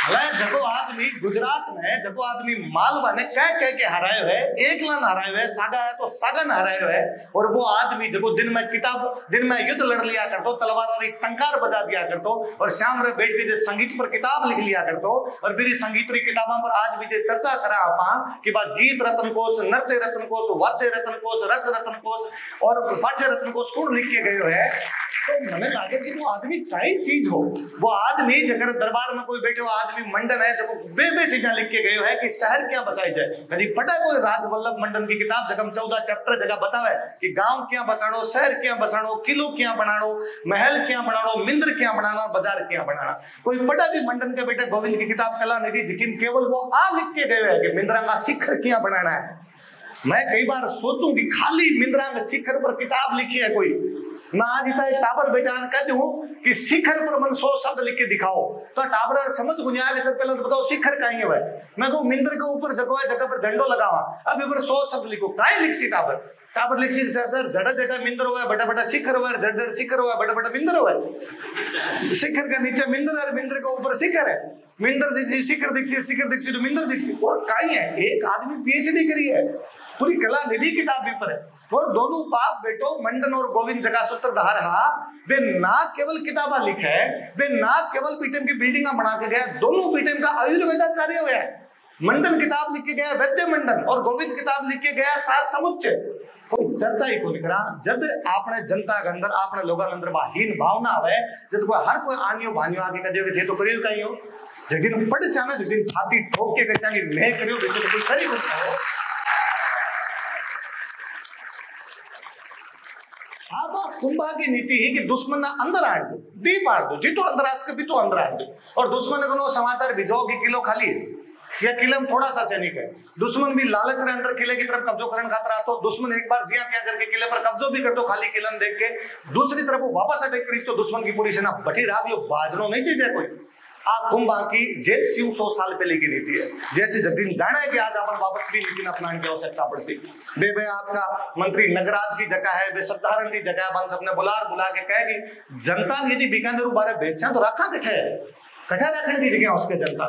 जगो आदमी गुजरात में, जगो आदमी मालवा ने कह के हराए हुए, एक लन हराए हुए, सागा है तो सागन हराए हुए। और वो आदमी जगो दिन में किताब, दिन में युद्ध लड़ लिया करतो, तलवार और टंकार बजा दिया करतो, और शाम रे बैठ के संगीत पर किताब लिख लिया करतो। और फिर संगीत री किताबों पर आज भी जे चर्चा करा आपा कि बात गीत रत्न कोश, नृत्य रत्न कोश, वाद्य रत्न कोश, रस रत्न कोश और पाठ्य रत्न कोश कौन लिख के गयो है। तो मैंने लागे कि वो आदमी कई चीज हो, वो आदमी जगह दरबार में कोई बैठे हो आदमी मंडन है जो बे चीजें लिख के गयो है कि शहर क्या बसाई जाए। कभी पता कोई राजवल्लभ मंडन की किताब जगह 14 चैप्टर जगह बतावे कि गांव क्या बसाणो, शहर क्या बसाणो, किलो क्या बनाणो, महल क्या बनाणो, मिंद्र क्या बनाना, बाजार क्या बनाना। कोई पता भी मंडन के बेटे गोविंद की किताब कला निधि जिकिन केवल वो आ लिख के गयो है कि मिंद्रा का शिखर क्या बनाना है। मैं कई बार सोचूं कि खाली मिंद्रा के शिखर पर किताब लिखी है कोई, मैं आज इतना एक टावर बैठान कहती हूँ कि शिखर पर मन 100 शब्द लिख के दिखाओ तो टावर समझ को नहीं आगे। सर पहले तो बताओ शिखर कहीं है। मैं कहूँ मिंद्र के ऊपर जगह है, जगह पर झंडो लगावा, अब ऊपर 100 शब्द लिखो, काई लिख सी टावर, टावर लिख सी सर जड़ा जड़ा मिंद्र हुआ, बड़ा बड़ा शिखर हुआ, जड़ जड़ शिखर हुआ, बड़ा बड़ा मिंद्र हुआ। शिखर के नीचे मिंद्र और मिंद्र के ऊपर शिखर है, मिंद्र जी शिखर दीक्षित तो मिंद्र दीक्षित। और काई है, एक आदमी पीएचडी करी है, पूरी कला निधि किताब भी पर है। और दोनों बाप बेटो मंडन और गोविंद जगह सूत्रधार हा, वे ना केवल किताबा लिखे, वे ना केवल पीटम की बिल्डिंग बना के गए, दोनों पीटम का आयुर्वेदाचार्य हुए। मंडन किताब लिख के गया वैद्य मंडन और गोविंद किताब लिख के गया सार समुच्चय। कोई चर्चा ही को लिख रहा। जब आपने जनता के अंदर आपने लोगों के अंदर हीन भावना है, जब कोई हर कोई आनियो भानियो आगे कदियो थे तो करियो कहीं हो, जिस दिन पढ़ जाना, जिस दिन छाती ठोक के कचांगी नहीं करियो वैसे तो कोई करी हो। कुंभा की नीति ही कि दुश्मन ना अंदर आने दो, दी पार दो, जी तो अंदर आस के भी तो अंदर आने दो, और दुश्मन को समाचार भिजो कि किलो खाली है या किले में थोड़ा सा सैनिक है। दुश्मन भी लालच रे अंदर किले की तरफ कब्जो करने खातर आता, तो दुश्मन एक बार जिया क्या करके किले पर कब्जो भी कर दो खाली किले देख के, दूसरी तरफ वो वापस अटैक करी तो दुश्मन की पूरी सेना बटी राग लो, बाजनो नहीं चीज है कोई। आ कुंभा की जेल 100 साल पहले की नीति है, जैसे जद्दीन जाना है कि आज अपन वापस भी नीति अपनाने की आवश्यकता पड़ सी। बे आपका मंत्री नगराज जी जगह है, बे सत्तारण जी जगह है, सबने बुला के कहे कि जनता यदि बीकानेर बारे भेजा तो रखा कठा रखने की जगह उसके जनता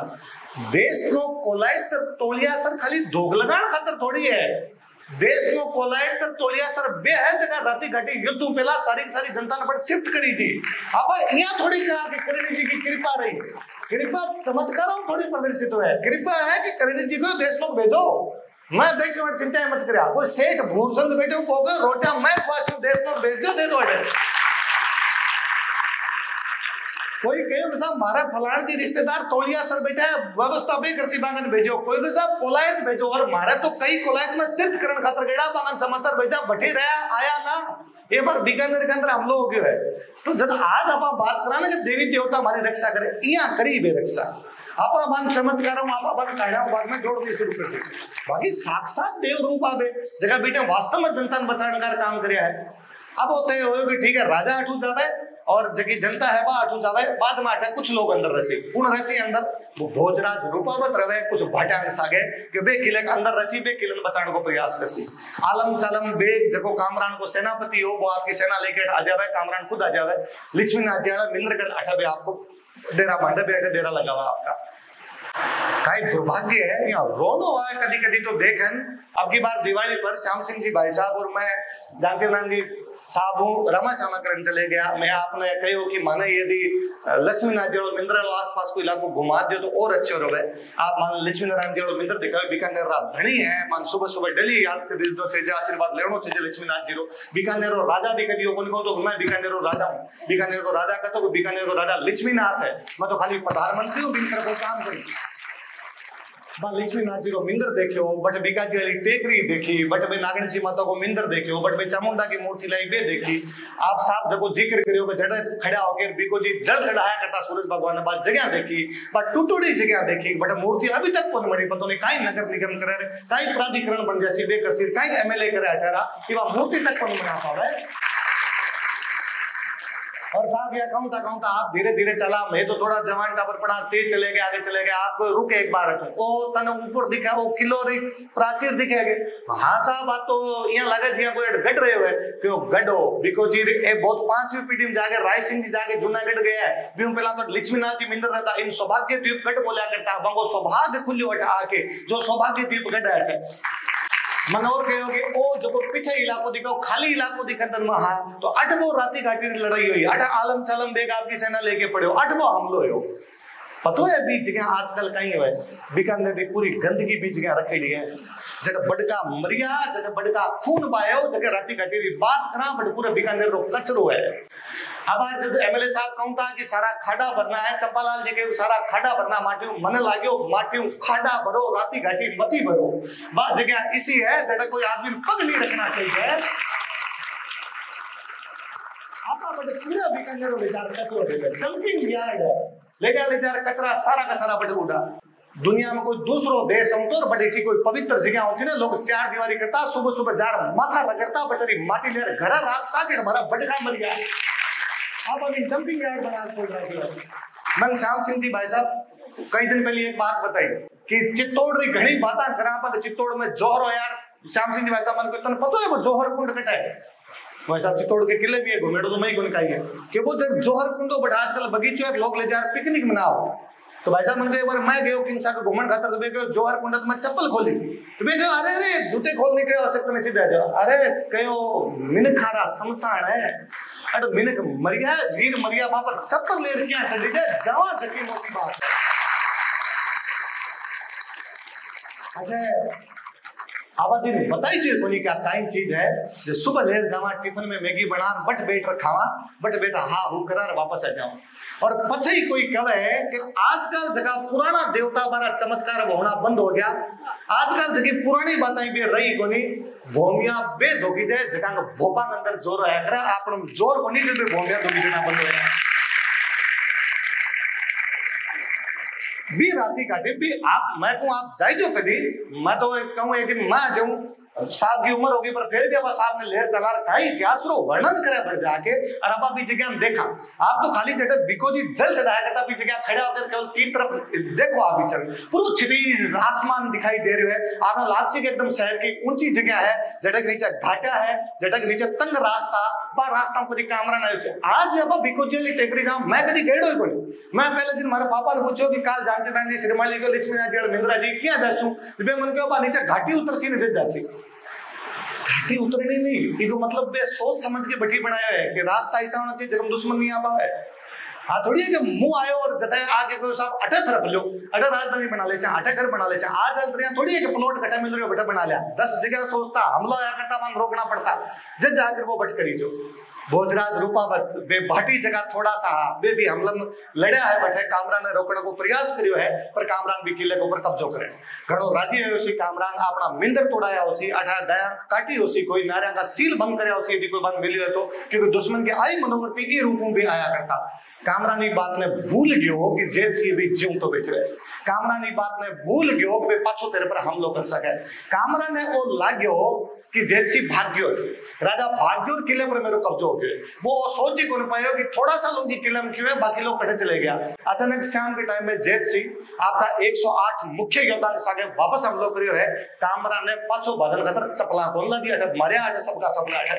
देश नो कोलायत तोलिया सर खाली दोग लगान खातर थोड़ी है, देश नो कोलायत तोलिया सर बे है जगह राती घटी युद्ध पहला सारी की सारी जनता ने पर शिफ्ट करी थी। अब यहाँ थोड़ी कहा कि करुणी जी की कृपा रही, कृपा चमत्कारों थोड़ी प्रदर्शित है, कृपा है कि करुणी जी को देश लोग भेजो, मैं बैठे और चिंता मत करिया, कोई सेठ भूसंत बैठे पोगे रोटियां मैं खुआसू देश लोग भेज दो, दे दो कोई कहो कि साहब मारा फलाण जी रिश्तेदार तोलिया सर बैठा है व्यवस्था भी करसी बांगन भेजो, कोई कि साहब कोलायत भेजो, और मारे तो कई कोलायत में तीर्थ करण खातर गड़ा बांगन समाचार बैठा बैठे रहा आया ना, एक बार बीकानेर के अंदर हमलो हो गयो है। तो जब आज आप बात करा ना कि देवी देवता हमारी रक्षा करे, यहाँ करीब है रक्षा, आप चमत्कारों बाद में जोड़ने शुरू कर दी, बाकी साक्षात देव रूप आवे जगह बेटे वास्तव में जनता बचाने का काम कर है। अब होते हो कि ठीक है राजा अठू जावे और जगी जनता है वह अठू जावे, बाद में आठे कुछ लोग अंदर रसी, उन रसी अंदर वो भोजराज रूपावत रवे, कुछ भटांग सागे कि बे किले के अंदर रसी बे किले बचाने को प्रयास करसी। आलम चालम बेग जको कामरान को सेनापति हो वो आपकी सेना लेके आ जावे, कामरान खुद आ जावे, लक्ष्मीनाथ जी मिंद्रगढ़ अठावे आपको डेरा बांधे बैठे डेरा लगा हुआ आपका। कई दुर्भाग्य है यहाँ रोनो है कभी कभी तो देखें। अब की बार दिवाली पर श्याम सिंह जी भाई साहब और मैं जानकी नाम जी साहब हूँ रमा श्यामा करण चले गया, मैं आपने कहो कि माने यदि लक्ष्मीनाथ जी मिंद्र आसपास को इलाको घुमा दो तो और अच्छे रहे। आप मान लक्ष्मी नारायण जी मिंद्र दिखाओ, बीकानेर रात धनी है, मान सुबह सुबह डेली याद कर दो चाहिए, आशीर्वाद लेनो चाहिए लक्ष्मीनाथ जी रो। बीकानेर राजा भी कभी को तो मैं बीकानेर राजा हूँ, बीकानेर को राजा कहते हो, बीकानेर को राजा लक्ष्मीनाथ है, मैं तो खाली प्रधानमंत्री हूँ बिन तरफ काम करूँ। लक्ष्मीनाथ जी को मिंदर देखो, बट बीकाजी वाली टेकरी देखी, बट बे नागण जी माता को मिंदर देखो, बट बे चामुंडा की मूर्ति लाई बे देखी। आप साहब जब जिक्र करियो कि जड़े खड़ा होकर बीको जी जल चढ़ाया करता सूरज भगवान ने, बात जगह देखी, बट टूटोड़ी जगह देखी, बट मूर्ति अभी तक कौन बनी पता नहीं, कई नगर निगम करे, कई प्राधिकरण बन जैसी बे कर सिर, कई एमएलए करे अठारा कि वह मूर्ति तक कौन बना पावे। और साहब ये अकाउंट आप धीरे धीरे चला, मैं तो थोड़ा जवान टावर पड़ा, तेज चले गए, आगे चले गए, आपको रुके एक बार ओ तन ऊपर दिखा वो किलो री प्राचीर दिखेगे। हाँ साहब बात तो यहाँ लगे जी कोई गढ़ रहे हुए क्यों गढ़ो बिको जी ए बहुत 5वीं पीढ़ी में जाके राय सिंह जी जाके जूनागढ़ गया है, भी पहला तो लक्ष्मीनाथ जी मिंदर रहता, इन सौभाग्य द्वीप गढ़ बोला करता, वंगो सौभाग्य खुल्यो हटा आके जो सौभाग्य द्वीप गढ़ है मनोर कहोगे ओ जो पीछे इलाको दिखाओ खाली इलाको दिखन में। हाँ तो 8 राती घाटी लड़ाई हुई, 8 आलम चालम बेग आपकी सेना लेके पड़े, 8 हमलो हो। पतो है बीच जगह आजकल कहीं हुए बीकानेर की पूरी गंदगी बीच जगह रखेड़ी है, जगह बड़का मरिया, जगह बड़का खून पायो, जगह राती घाटी बात करा, बट पूरे बीकानेर रो कचरो है। अब आज जब एमएलए साहब कहूं था कि सारा खाड़ा भरना है, चंपालाल जी के सारा खाड़ा भरना माटियों मन लाग्यो माटियों खाड़ा भरो, राती घाटी मती भरो, बात जगह इसी है जगह कोई आदमी पग नहीं रखना चाहिए। आपका बड़े पूरा बीकानेर विचार कचरो डंपिंग यार्ड है, ले जा कचरा सारा का सारा बड़े उड़ा। दुनिया में कोई दूसरो देश हो तो बट ऐसी कोई पवित्र जगह होती ना, लोग 4 दीवारी करता, सुबह सुबह जार माथा रगड़ता, बटरी माटी ले घर राखता कि हमारा बड़का मर गया, अब अभी जंपिंग यार्ड बना छोड़ रहा है। मन श्याम सिंह जी भाई साहब कई दिन पहले एक बात बताई कि चित्तौड़ री घनी बातें करा, पर चित्तौड़ में जोहर हो यार। श्याम सिंह जी भाई साहब मन को पता है वो जोहर कुंड कटा है, भाई साहब चित्तौड़ के किले भी है, घूमेड़ो तो मैं ही कही है कि वो जब जोहर कुंडो, बट आजकल बगीचो है, लोग ले जा पिकनिक मनाओ। तो भाई साहब मन एक बार मैं गयो किंसा के घूमन खातर, तो गयो जोहर कुंड में चप्पल खोली, तो मैं कहो अरे अरे जूते खोलने के आवश्यकता नहीं, सीधे जाओ। अरे कहो मिनखारा शमशान है, अरे मिनक मरिया वीर मरिया वहां पर चप्पल ले रखी है, चली जाए जावा जकी मोटी बात है। अच्छा आवा दिन बताई चाहिए कोनी क्या काई चीज है जो सुबह लेर जावा टिफिन में मैगी बना बट बेट रखावा, बट बेटा हाँ हूँ करा वापस आ जाऊं। और पछे ही कोई कहे कि आजकल जगह पुराना देवता बारा चमत्कार होना बंद हो गया, आजकल जगह पुरानी बातें भी रही कोनी, भूमिया बे धोखी जाए जगह का भोपा के अंदर जोर आया करे, आप जोर कोनी जो भूमिया धोखी जाना बंद हो गया। भी राती काटे भी आप, मैं कहूं आप जाए जो कभी, मैं तो कहूं एक दिन मैं जाऊं, साहब की उम्र होगी पर फिर भी अब साहब ने लेर चला रखा है, इतिहास रो वर्णन करे बढ़ जाके, और अब भी जगह हम देखा, आप तो खाली जगह बिको जी जल चढ़ाया करता, भी जगह खड़ा होकर केवल तीन तरफ देखो, आप भी चल पूरा क्षितिज आसमान दिखाई दे रहे है, आप लाक्षिक एकदम शहर की ऊंची जगह है, जटा के नीचे घाटा है, जटा के नीचे तंग रास्ता, बा रास्ता को कामरा नहीं से आज अब बिको जी टेकरी जाऊं, मैं कभी गएड़ो ही कोई, मैं पहले दिन हमारे पापा ने पूछो कि काल जानते जी श्रीमाली को लक्ष्मी जी मिंद्रा जी क्या दसू, मन के नीचे घाटी उतर सी नजर जासी, घाटी उतरनी नहीं, ये मतलब बे सोच समझ के बठी बनाया है कि रास्ता ऐसा होना चाहिए जब दुश्मन नहीं आ पाए। हाँ थोड़ी है कि मुंह आयो और जताए आगे कोई साहब अटे तरफ लो, अगर राजधानी बना ले, अटे घर बना ले, आज अलतरिया थोड़ी है कि प्लॉट कटा मिल रही हो बेटा बना लिया, 10 जगह सोचता हमला आया करता मान रोकना पड़ता, जब जाकर वो बट करी जो भोजराज रूपावत बे भाटी जगह थोड़ा सा बे भी हमलन लड़या है, बटे कामरान ने रोकने को प्रयास करियो है, पर कामरान भी किले के ऊपर कब्जो करे, घणो राजी है उसी कामरान अपना मिंदर तोड़ाया उसी, अठा दया काटी उसी, कोई नारिया का सील भंग करया उसी, यदि कोई बात मिली है तो, क्योंकि दुश्मन के आई मनोवृत्ति ई रूप में भी आया करता। कामरान ई बात ने भूल गयो कि जेल सी भी जीव तो बैठ रहे, कामरान ई बात ने भूल गयो कि पाछो तेरे पर हमलो कर सके, कामरान ने ओ लाग्यो कि जेलसी भाग्यो राजा भाग्यो और किले पर मेरो कब्जो हो गया, वो सोच ही कौन पायो कि थोड़ा सा लोग किले में क्यों है, बाकी लोग कटे चले गया। अचानक शाम के टाइम में जेलसी आपका 108 मुख्य योद्धा के सागे वापस हमलो करियो है, कामरा ने पाछो भजन खतर चपला बोलना दिया था, मरिया है सबका सबका है।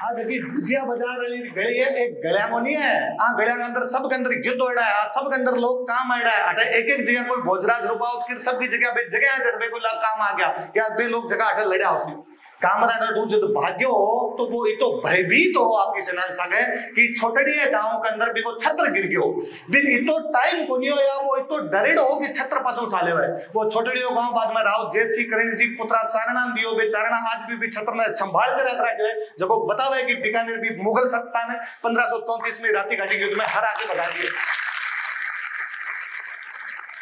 आज देखिए भुजिया बाजार वाली गली है, एक गलिया को नहीं है, गलिया के अंदर सब के अंदर युद्ध हो रहा है, सब के अंदर लोग काम आ रहा है, एक एक जगह कोई भोजराज रूपावत की सब की जगह पे जगह है, जब कोई काम आ गया या बे लोग जगह अठे लड़ा उसी कामरा ने जो भाग्यो हो तो वो इतो भयभीत हो आपकी सेना के संगे कि छोटड़ी गांव के अंदर भी वो छत्र गिर गयो, बिन इतो टाइम को नहीं हो या वो इतो डरेड हो कि छत्र पाछो उठा लेवे, वो छोटड़ी गांव बाद में राव जेत सिंह करण जी पुत्रा चारणा दियो, बे चारणा आज भी छत्र ने संभाल के रख रखे जब वो बतावे कि बीकानेर भी मुगल सत्ता ने 1534 में राती घाटी युद्ध में हरा के बता दिए।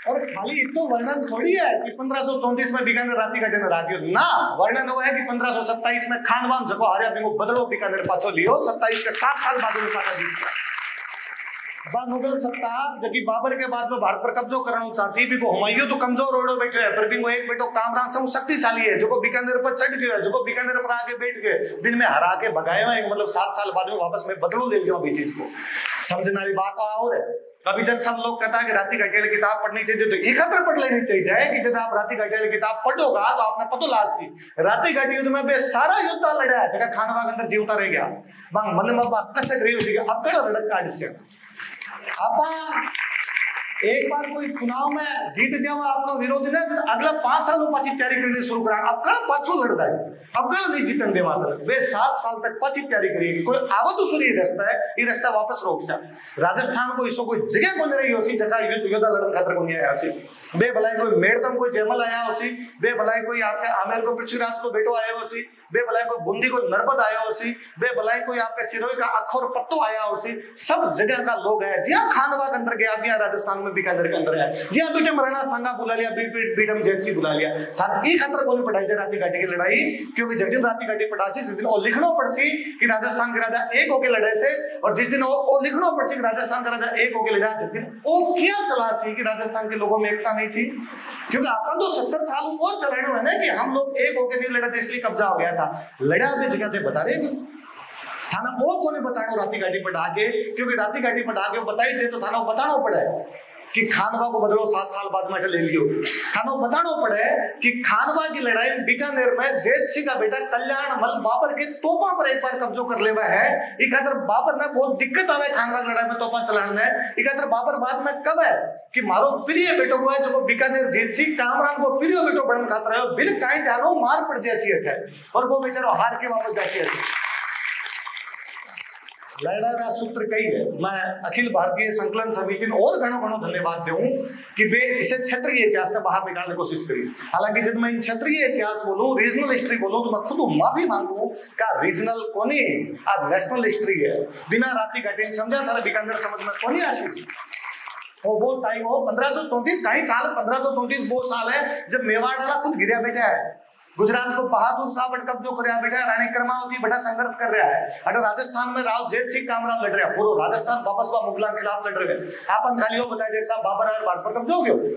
और खाली इतो वर्णन थोड़ी है कि 1534 में बीकानेर राती घाटी ने रात युद्ध, ना वर्णन वो है कि 1527 में खानवान जको हारिया बिंगो बदलो बीकानेर पाछो लियो, 27 के 7 साल बाद में पाछा जीत बा मुगल सत्ता जबकि बाबर के बाद में भारत पर कब्जो करना चाहती भी को हुमायूं तो कमजोर ओड़ो बैठे है, पर बिंगो एक बेटो कामरान सब शक्तिशाली है जो बीकानेर पर चढ़ गयो है, जो बीकानेर पर आके बैठ गए, दिन में हरा के भगाए हुए, मतलब 7 साल बाद में वापस में बदलो ले लियो अभी चीज को समझने वाली बात और है। अभी जब सब लोग कहता है कि राती घाटी किताब पढ़नी चाहिए तो एक खतर पढ़ लेनी चाहिए कि जब आप राती घाटी किताब पढ़ोगा तो आपने पतो लाग सी राती घाटी युद्ध में बे सारा युद्ध लड़ा है, जगह खानवा के अंदर जीवता रह गया मन में कसक रही उसी अब कड़ा लड़क काट से आप एक बार कोई चुनाव में जीत जाओ आपको विरोधी ने तो अगला 5 साल पाची तैयारी करनी शुरू करा, अब कल पाछो लड़ता है, अब कल नहीं जीतन देवा वे 7 साल तक पाची तैयारी करिएगी, कोई आवत तो ये रास्ता है, ये रास्ता वापस रोक सा राजस्थान को इसो कोई जगह को नहीं रही होसी जगह युद्ध योद्धा लड़न खातर को नहीं आया सी, बे भलाई कोई मेड़तम कोई जयमल आया होसी, बे भलाई कोई आपके आमेर को पृथ्वीराज को बेटो आया होसी, बे भलाई कोई बूंदी को नर्मद आया होसी, बे भलाई कोई आपके सिरोही का अखोर पत्तो आया होसी, सब जगह का लोग है जिया खानवा के अंदर गया, अभी राजस्थान में बीकानेर के अंदर है जिया बेटे मराना संगा बुला लिया, बीटम जेंसी बुला लिया था एक खतर को पढ़ाई जाए राती घाटी की लड़ाई, क्योंकि जिस दिन राती घाटी पढ़ासी जिस दिन और लिखना पड़सी कि राजस्थान के राजा एक होके लड़े से, और जिस दिन वो लिखना पड़सी कि राजस्थान का राजा एक होके लड़ा, जिस दिन वो क्या चला सी कि राजस्थान के लोगों में एकता नहीं थी, क्योंकि अपन तो 70 साल वो चलाने है ना कि हम लोग एक होके नहीं लड़े थे इसलिए कब्जा हो गया था, लड़ा अपनी जगह थे बता रहे थाना वो को नहीं बताना राती घाटी पर आके, क्योंकि राती घाटी पर आके बताई दे तो थाना बताना पड़े कि खानवा को बदलो 7 साल बाद में ले लियो, थाना बताना पड़े कि खानवा की लड़ाई बीकानेर में जेत सिंह का बेटा कल्याण मल बाबर के तोपा पर एक बार कब्जो कर लेवा है, इखातर बाबर ने बहुत दिक्कत आवे खानवा की लड़ाई में तोपा चलाने में, इखातर बाबर बाद में कब है कि मारो प्रिय बेटो हुआ है जो बीकानेर जीत सिंह कामरान को प्रिय बेटो बनन खातर है, बिन काई डालो मार पड़ जैसी है और वो बेचारा हार के वापस जैसी है। लड़ारा सूत्र कई है। मैं अखिल भारतीय संकलन समिति ने और घणो घणो धन्यवाद दूं कि वे इसे क्षेत्रीय इतिहास में बाहर निकालने की कोशिश करी। हालांकि जब मैं इन क्षेत्रीय इतिहास बोलूं, रीजनल हिस्ट्री बोलूं, तो मैं खुद माफी मांगू का रीजनल कोनी आ नेशनल हिस्ट्री है। बिना राती घाटी समझा थारा बीकानेर समझ में कोनी आसी। वो टाइम हो 1534 कई साल, 1534 वो साल है जब मेवाड़ वाला खुद गिरा बैठा है। गुजरात को बहादुर शाह बट कब्जो कर बैठा है। रानी कर्मावती बड़ा संघर्ष कर रहा है। अगर राजस्थान में राव जेत सिंह कामराव लड़ रहे हैं, पूरा राजस्थान वापस मुगलों के खिलाफ लड़ रहे हैं। आपन खाली हो बताए देख साहब बाबर और भारत पर कब्जो हो गयो।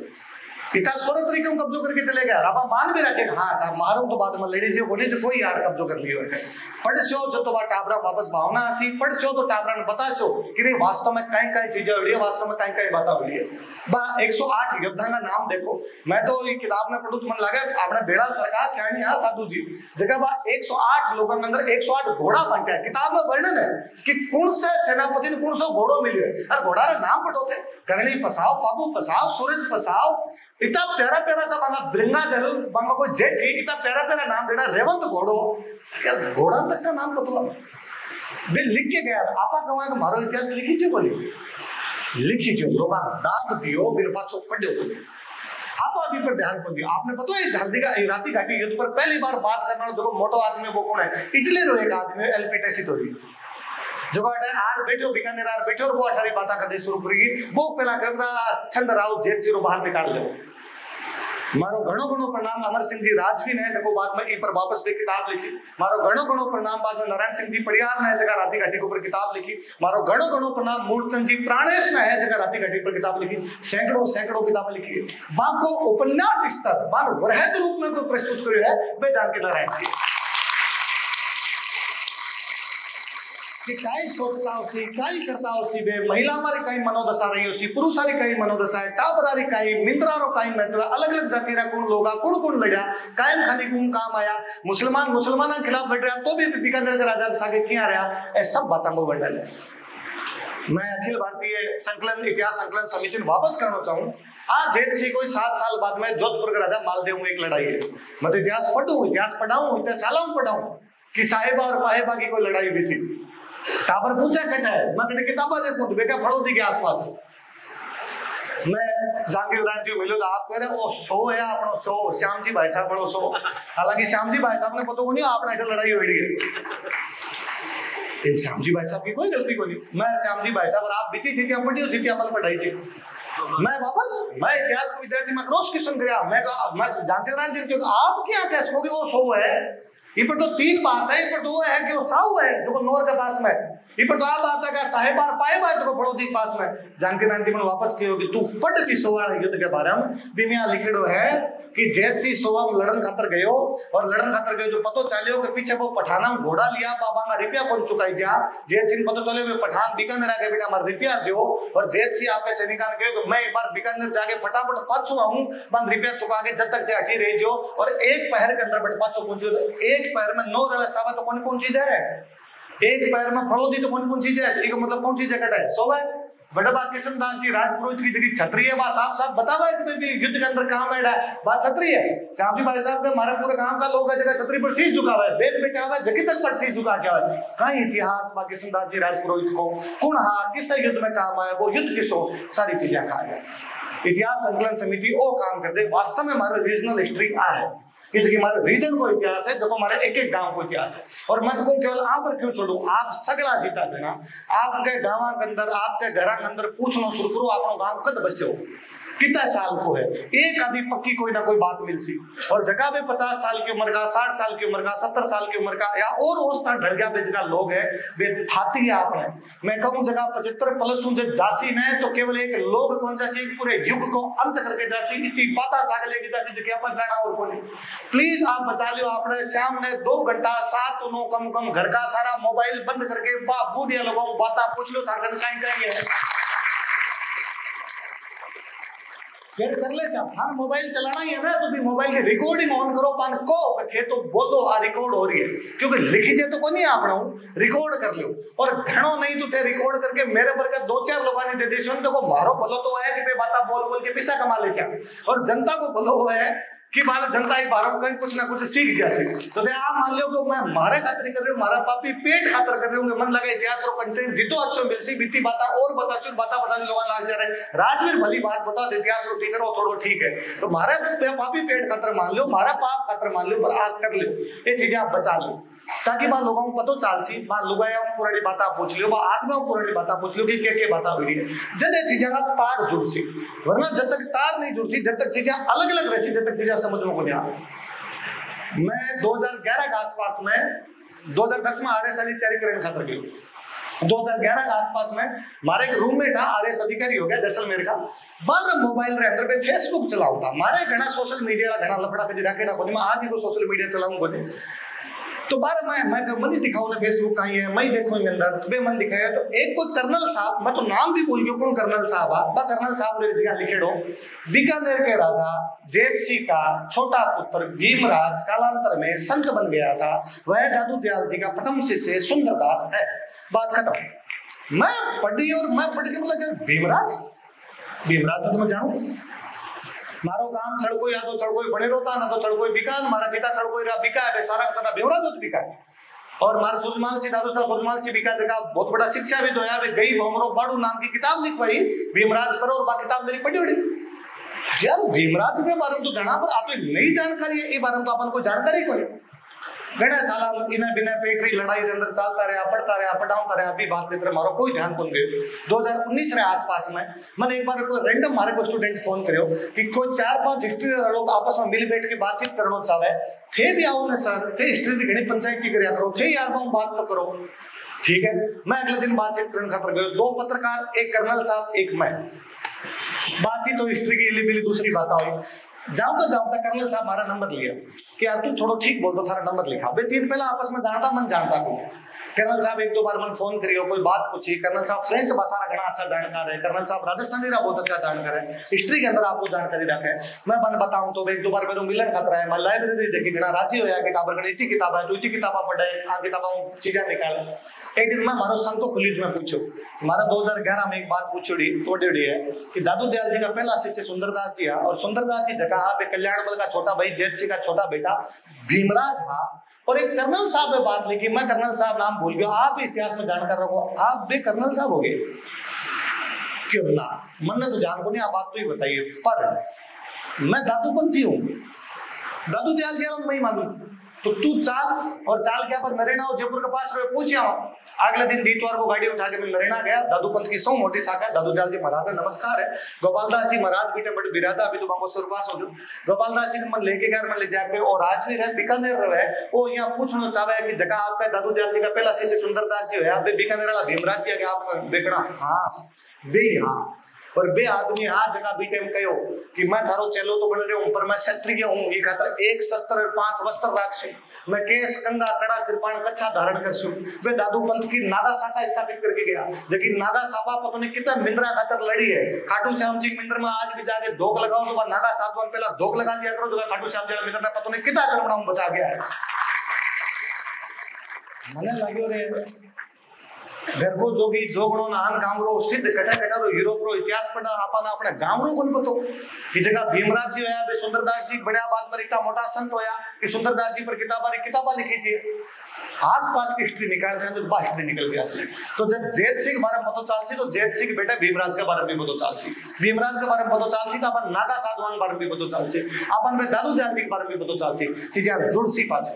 पिता 16 तरीके कब्जो करके चले गया। राबा मान भी रखे हाँ साहब मारो तो बाद में लेडीज बोली जो कोई यार कब्जो कर लियो है। पढ़स्यो जो तो टाबरा वापस भावना आसी, पढ़स्यो तो टाबरा ने बतास्यो कि नहीं वास्तव में कई कई चीजें हुई है, वास्तव में कई बात हुई है। बा 108 योद्धा का नाम देखो। मैं तो ये किताब में पढ़ू तो मन लगे अपने बेड़ा सरकार सियाणी हाँ साधु जी जगह बा 108 लोगों के अंदर 108 घोड़ा बनता है। किताब में वर्णन है कि कौन से सेनापति ने कौन सा घोड़ो मिले और घोड़ा रे नाम पटोते करणी पसाव, बाबू पसाव, सूरज पसाव, इतना प्यारा प्यारा सा बना ब्रिंगाजल बंगा को जेठ ही इतना प्यारा प्यारा नाम देना रेवंत घोड़ो। यार घोड़ा तक का नाम पता वे लिख के गया। आपा कहा कि मारो इतिहास लिखी छे बोली लिखी छे लोग दांत दियो बिन पाछो पढ़ो बोले। आप अभी पर ध्यान को दियो। आपने पता है झालदी का राती घाटी युद्ध पर पहली बार बात करना जो मोटो आदमी वो कौन है? इटली रो एक आदमी एलपी टेसिटोरी जो आर बैठो बीकानेर आर बैठो और वो 18 बातें करनी शुरू करेगी। वो पहला कहना छंद राव जेत सिरो बाहर निकाल ले। मारो घणो घणो प्रणाम अमर सिंह जी राजवी ने जको बाद में ई पर वापस भी किताब लिखी। मारो घणो घणो प्रणाम बाद में नारायण सिंह जी पड़ियार ने जगह राती घाटी के ऊपर किताब लिखी। मारो घणो घणो प्रणाम मूलचंद जी प्राणेश ने है जगह राती घाटी पर किताब लिखी। सैकड़ों सैकड़ों किताबें लिखी है। बाको उपन्यास स्तर बान वरहद रूप में कोई प्रस्तुत करियो है वे जानकी नारायण जी कि काई सोचता होसी काई करता होसी बे महिला मारी काई मनोदशा रही होसी पुरुषारी काई मनोदशा है टाबरारी काई मिंद्रारो काई महत्व अलग अलग जाति रा कौन लोगा कौन कौन लड़ा कायम खानी कौन काम आया मुसलमान मुसलमाना के खिलाफ लड़ रहा तो भी बीकानेर के राजा सागे किया रहा ए सब बातों को वर्णन है। मैं अखिल भारतीय संकलन इतिहास संकलन समिति में वापस करना चाहूँ। आज जेठ से कोई 7 साल बाद में जोधपुर के राजा मालदेव में एक लड़ाई है। मैं तो इतिहास पढ़ूं इतिहास पढ़ाऊं इतने सालों पढ़ाऊं कि साहिबा और पाहेबा की कोई लड़ाई हुई थी। टाबर पूछा कहता है मैं तेरी किताबा देखूं तो बेका फड़ोदी के आसपास है। मैं जाकिर राज जी मिलो तो आप कह रहे ओ सो है अपनो सो श्याम जी भाई साहब बड़ो सो। हालांकि श्याम जी भाई साहब ने पता को नहीं आपने इधर लड़ाई हुई है। इन श्याम जी भाई साहब की कोई गलती को नहीं। मैं श्याम जी भाई साहब और आप बीती थी हम पढ़ी जीती अपन पढ़ाई थी। मैं वापस मैं इतिहास का विद्यार्थी मैं क्रॉस क्वेश्चन किया मैं जाकिर राज जी आप क्या कैसे होगी वो सो है। ये पर तो 3 बात है। ये पर 2 है कि वो साहू है जो नौर के पास में। ये पर तो आप बात है कि साहिबार पाएबा जो फड़ोदी के पास में। जानकी नान जी ने वापस कहो कि तू पढ़ भी सोवा युद्ध के बारे में बिमिया लिखड़ो है कि जेत सी सोवा में लड़न खातर गयो और लड़न खातर गयो जो पतो चलियो कि पीछे वो पठाना घोड़ा लिया बाबा का रुपया कौन चुकाई जा। जेत सिंह पतो चले वे पठान बीकानेर आके बेटा हमारा रुपया दो और जेत सिंह आपके सैनिकान कहो कि मैं एक बार बीकानेर जाके फटाफट पाछो आऊं मन रुपया चुका के जब तक हटी रह जो और एक पहर के अंदर बट पाछो पहुंचो। एक पैर में 9 रला सावा तो कौन पहुंची जाए एक पैर में फड़ोदी तो कौन पहुंची जाए ठीक मतलब पहुंची जाए कटा है सो है बड़ा बात किशनदास जी राजपुरोहित की जगह क्षत्रिय बात साफ बतावा है कि युद्ध के अंदर कहां बैठा है बात क्षत्रिय है। श्याम जी भाई साहब के हमारे पूरे गांव का लोग है जगह क्षत्रिय पर शीश झुका हुआ है वेद बैठा हुआ है जगह तक पर शीश झुका क्या है कहीं इतिहास बा किशनदास जी राजपुरोहित को कौन हा किस युद्ध में काम आया वो युद्ध किसो सारी चीजें खा गया। इतिहास संकलन समिति वो काम कर दे वास्तव में हमारे रीजनल हिस्ट्री आ है कि हमारे रीजन को इतिहास है जो हमारे एक एक गांव को इतिहास है। और मैं तो केवल आप पर क्यों छोड़ू आप सगला जीता जना आपके गांव के अंदर आपके घर के अंदर पूछना शुरू करो अपना गांव कद बस्यो कितना साल को है एक आदि पक्की कोई ना कोई बात मिल सी और जगह में 50 साल की उम्र का 60 साल की उम्र का 70 साल की उम्र का या और उस तरह ढल गया जगह लोग है वे थाती है आपने मैं कहूँ जगह 75 प्लस जब जासी ने तो केवल एक लोग कौन जासी एक पूरे युग को अंत करके जासी इतनी बात साग लेके जासी जगह अपन जाना और कोई प्लीज आप बचा लियो अपने शाम ने 2 घंटा 7 नो कम घर का सारा मोबाइल बंद करके बूढ़िया लोगों बात पूछ लो था कहीं है फिर कर ले साहब हर मोबाइल चलाना ही है ना तो भी मोबाइल की रिकॉर्डिंग ऑन करो पान को कथे तो बोलो आ रिकॉर्ड हो रही है क्योंकि लिखी जे तो को नहीं आपना रिकॉर्ड कर लो और घणो नहीं तो थे रिकॉर्ड करके मेरे पर का 2-4 लोगों ने दे दी सुन तो को मारो भलो तो है कि बे बाता बोल बोल के पैसा कमा ले और जनता को भलो है कि बार जनता ही बार कहीं कुछ ना कुछ सीख जैसे तो आप मान लो मैं मारे खातिर कर रही हूँ, मारा पापी पेट खातर कर रही हूँ, मन लगा इतिहास रो कंटेंट जितो अच्छो मिलसी बीती बाता और बताशु बता लोग लाग जा रहे राजवीर भली बात बता दे इतिहास रो टीचर वो थोड़ा ठीक है तो मारे पापी पेट खातर मान लो, मारा पाप खातर मान लो, पर आग कर लो, ये चीजें आप बचा लो ताकि बात लोगों को पतो चालसी बात लुगाया पुरानी बातें पूछ लियो, बात आत्मा पुरानी बातें पूछ लियो कि क्या बात हुई है जब ये चीजें का तार जुड़सी, वरना जब तक तार नहीं जुड़सी, जब तक चीजें अलग अलग रहती, जब तक चीजें समझ में को नहीं आ। मैं 2011 के आसपास में 2010 में आरएस वाली तैयारी करने खातर गई। 2011 के आसपास में हमारे एक रूममेट है आरएस अधिकारी हो गया जैसलमेर का, बार मोबाइल रे अंदर पे फेसबुक चलाओ था, मारे घना सोशल मीडिया घना लफड़ा कदी राखेड़ा को मैं आज ही को सोशल मीडिया चलाऊं को तो बार मैं मन ही दिखाऊं ना फेसबुक कहीं है, मैं देखूं अंदर तो बे मन दिखाया तो एक कोई कर्नल साहब, मैं तो नाम भी भूल गया कौन कर्नल साहब आ, बा कर्नल साहब रे जी लिखेड़ो बीकानेर के राजा जेत सिंह का छोटा पुत्र भीमराज कालांतर में संत बन गया था, वह दादू दयाल जी का प्रथम शिष्य सुंदरदास है। बात खत्म। मैं पढ़ी और मैं पढ़ के बोला भीमराज भीमराज तो मैं जानू मारो काम चढ़कोई या तो चढ़कोई बने रोता ना तो चढ़कोई बिकान, मारा जीता चढ़कोई रा बिका है सारा सारा भीमराज होत बिका है और मारा सुजमाल सी दादू साहब सुजमाल सी बिका जगह बहुत बड़ा शिक्षा भी दोया वे गई भमरो बाड़ू नाम की किताब लिखवाई भीमराज पर और बा किताब मेरी पढ़ी उड़ी यार भीमराज के बारे में तो जाना पर आप तो नई जानकारी है, ये बारे में तो अपन को जानकारी कोई घना साला इन्हें बिना पेटरी लड़ाई के अंदर चलता रहा पढ़ाता रहा अभी बात की तरह मारो कोई ध्यान कौन गयो। 2019 रे आसपास में मैंने एक बार कोई रैंडम मारे को स्टूडेंट फोन करियो कि कोई 4-5 हिस्ट्री लोग आपस में मिल बैठ के बातचीत करना चाहे थे भी आओ ना सर थे हिस्ट्री से घनी पंचायत की करिया करो थे यार बात तो करो ठीक है। मैं अगले दिन बातचीत करने खातर गयो, 2 पत्रकार एक कर्नल साहब एक मैं, बातचीत तो हिस्ट्री की इली बिली दूसरी बात हुई। जाऊं तो कर्नल साहब हमारा नंबर लिया कि यार तू थोड़ा ठीक बोल दो थारा नंबर लिखा बे 3 पहला आपस में जानता मन जानता को कर्नल साहब 1-2 बार मन फोन करियो कोई बात पूछी, कर्नल साहब फ्रेंच भाषा का घना अच्छा जानकार है, कर्नल साहब राजस्थानी रा बहुत अच्छा जानकार है, हिस्ट्री के अंदर आपको जानकारी रखे मैं मन बताऊं तो 1-2 बार मेरे मिलन खतरा है, मैं लाइब्रेरी देखी घना राजी होया कि काबर गणी इतनी किताब है तो इतनी किताबा पढ़े आ किताबों चीजें निकाल। एक दिन मैं मारो संतो खुलीज में पूछो हमारा 2011 में एक बात पूछोड़ी तोड़ी है कि दादू दयाल जी का पहला शिष्य सुंदरदास जी है और सुंदरदास जी जगह पे कल्याणमल का छोटा भाई जेत सिंह का छोटा बेटा भीमराज था और एक कर्नल साहब ने बात लिखी, मैं कर्नल साहब नाम भूल गया, आप भी इतिहास में जानकार रखो आप भी कर्नल साहब हो गए क्यों ना मन ने तो जान को नहीं आप बात तो ही बताइए, पर मैं दादूपंथी हूँ दादू दयाल जी मैं मानू तो तू चाल और चाल क्या पर नरेना और जयपुर के पास रहे पूछा अगले दिन बीतवार को गाड़ी उठा के मैं नरेना गया, दादू पंथ की 100 मोटी शाखा दादू दयाल जी महाराज नमस्कार है, गोपालदास जी महाराज बेटे बड़े बिरादा अभी तो बाबू सुरपास हो गए, गोपालदास जी ने मन लेके गया मन ले जाके और राजवीर है बीकानेर रहे वो यहाँ पूछना चाहे कि जगह आपका दादू दयाल जी का पहला शिष्य सुंदरदास जी है बीकानेर वाला भीमराज जी आप बेकड़ा हाँ बे हाँ पर बे आदमी आ जगह भी टाइम कहो कि मैं थारो चेलो तो बन रहे हूं पर मैं क्षत्रिय हूं ये खातर 1 शस्त्र और 5 वस्त्र राखसु, मैं केस कंगा कड़ा कृपाण कच्छा धारण करसु। वे दादू पंथ की नागा शाखा स्थापित करके गया जबकि नागा शाखा पतो ने कितना मिंद्रा खातर लड़ी है, खाटू श्याम जी मिंद्र में आज भी जाके धोक लगाओ तो नागा साधवन पहला धोक लगा दिया करो जो खाटू श्याम जी मिंद्र ने पतो ने कितना कर्मणा बचा गया है। मने लाग्यो रे घर को जोगी जोगणो नान गांवरो सिद्ध कटा रो यूरोप रो इतिहास पढ़ा आपना अपने गांवरो कोन पतो कि जगह भीमराज जी होया बे सुंदरदास जी बड़ा बात पर इतना मोटा संत होया कि सुंदरदास जी पर किताबा लिखी थी आसपास की हिस्ट्री निकाल से तो हिस्ट्री निकल गया से। तो जब जेत सिंह बारे में पतो चालसी तो जेत सिंह बेटा भीमराज के बारे में पतो चालसी, भीमराज के बारे में पतो चालसी तो अपन नागा साधवान बारे में पतो चालसी, अपन में दादू दयाल जी के बारे में पतो चालसी, चीजें जुड़ सी पास।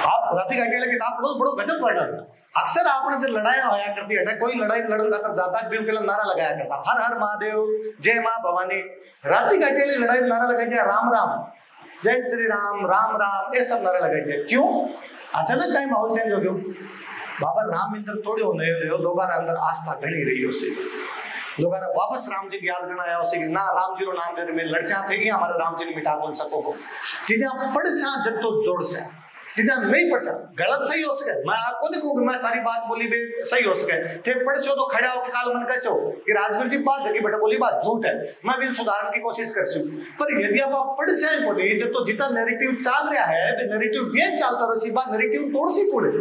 आप राती अकेले किताब पढ़ो बड़ो गजब पढ़ना अक्सर आपने जो लड़ाई होया करती है कोई लड़ाई लड़न खातर जाता भी के नारा लगाया करता हर हर महादेव जय मां भवानी, राती का अकेले लड़ाई नारा लगाई जाए राम राम जय श्री राम राम राम ये सब नारा लगाई जाए क्यों अचानक कहीं माहौल चेंज हो गयो बाबा राम इंद्र थोड़े हो नए लोगों अंदर आस्था घनी रही उसे लोग वापस राम जी की याद करना आया उसे ना राम जी रो नाम लेने में लड़चा थे कि हमारे राम जी ने मिटा कौन सको चीजें पढ़ सा जब तो जोड़ से चीजें नहीं पढ़ सकता गलत सही हो सके मैं आपको नहीं कहूँ मैं सारी बात बोली बे सही हो सके थे पढ़ सो तो खड़ा होकर काल मन कैसे हो कि राजवीर जी बात जगह बेटा बोली बात झूठ है मैं भी सुधारने की कोशिश कर सकूं पर यदि आप पढ़ से बोले जब तो जितना नैरेटिव चल रहा है नैरेटिव भी चलता रही बात नैरेटिव तोड़ सी कूड़े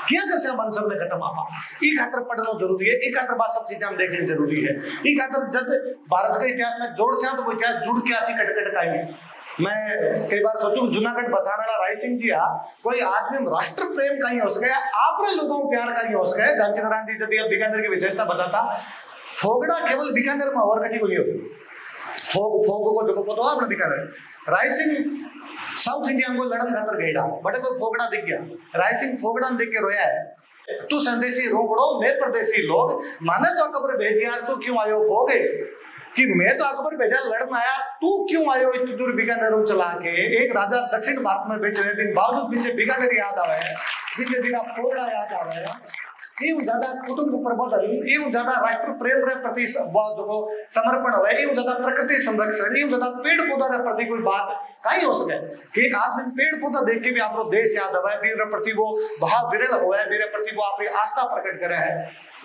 क्या कर मन सब ने खत्म आपा ई खातर पढ़ना जरूरी है, ई खातर बात सब चीजें देखनी जरूरी है। ई खातर जब भारत के इतिहास में जोड़ से तो वो इतिहास जुड़ के आसी कटकट का ही। मैं कई बार सोचूं जूनागढ़ बसाने वाला राय सिंह जी कोई आदमी राष्ट्र प्रेम का ही हो सके, आपने लोगों को प्यार का ही हो सके। जानकी नारायण जी जब ये बीकानेर की विशेषता बताता, फोगड़ा केवल बीकानेर में और कटी को नहीं होती। फोग को जो पता आपने बीकानेर राय सिंह साउथ इंडिया को लड़न खातर गया बटे कोई फोगड़ा दिख गया, राय सिंह फोगड़ा देख के रोया है। तू संदेशी रोकड़ो मैं परदेसी लोग माने तो अकबर भेज यार तू क्यों आयो फोगे कि मैं तो अकबर भेजा लड़न आया, तू क्यों आयो इतनी दूर बीकानेर चला के। एक राजा दक्षिण भारत में बैठे हैं बावजूद मुझे बीकानेर याद आवे है, मुझे बिना फोगड़ा याद आवे है। यूं ज्यादा कुटुंब प्रबोधन, यूं ज्यादा राष्ट्र प्रेम रे प्रति जो समर्पण हो, यूं ज्यादा प्रकृति संरक्षण, यूं ज्यादा पेड़ पौधा रे प्रति कोई बात कहीं हो सके कि एक आदमी पेड़ पौधा देख के भी आपको देश याद आवे, मेरे प्रति वो भाव विरल होवे, मेरे प्रति वो अपनी आस्था प्रकट करे है।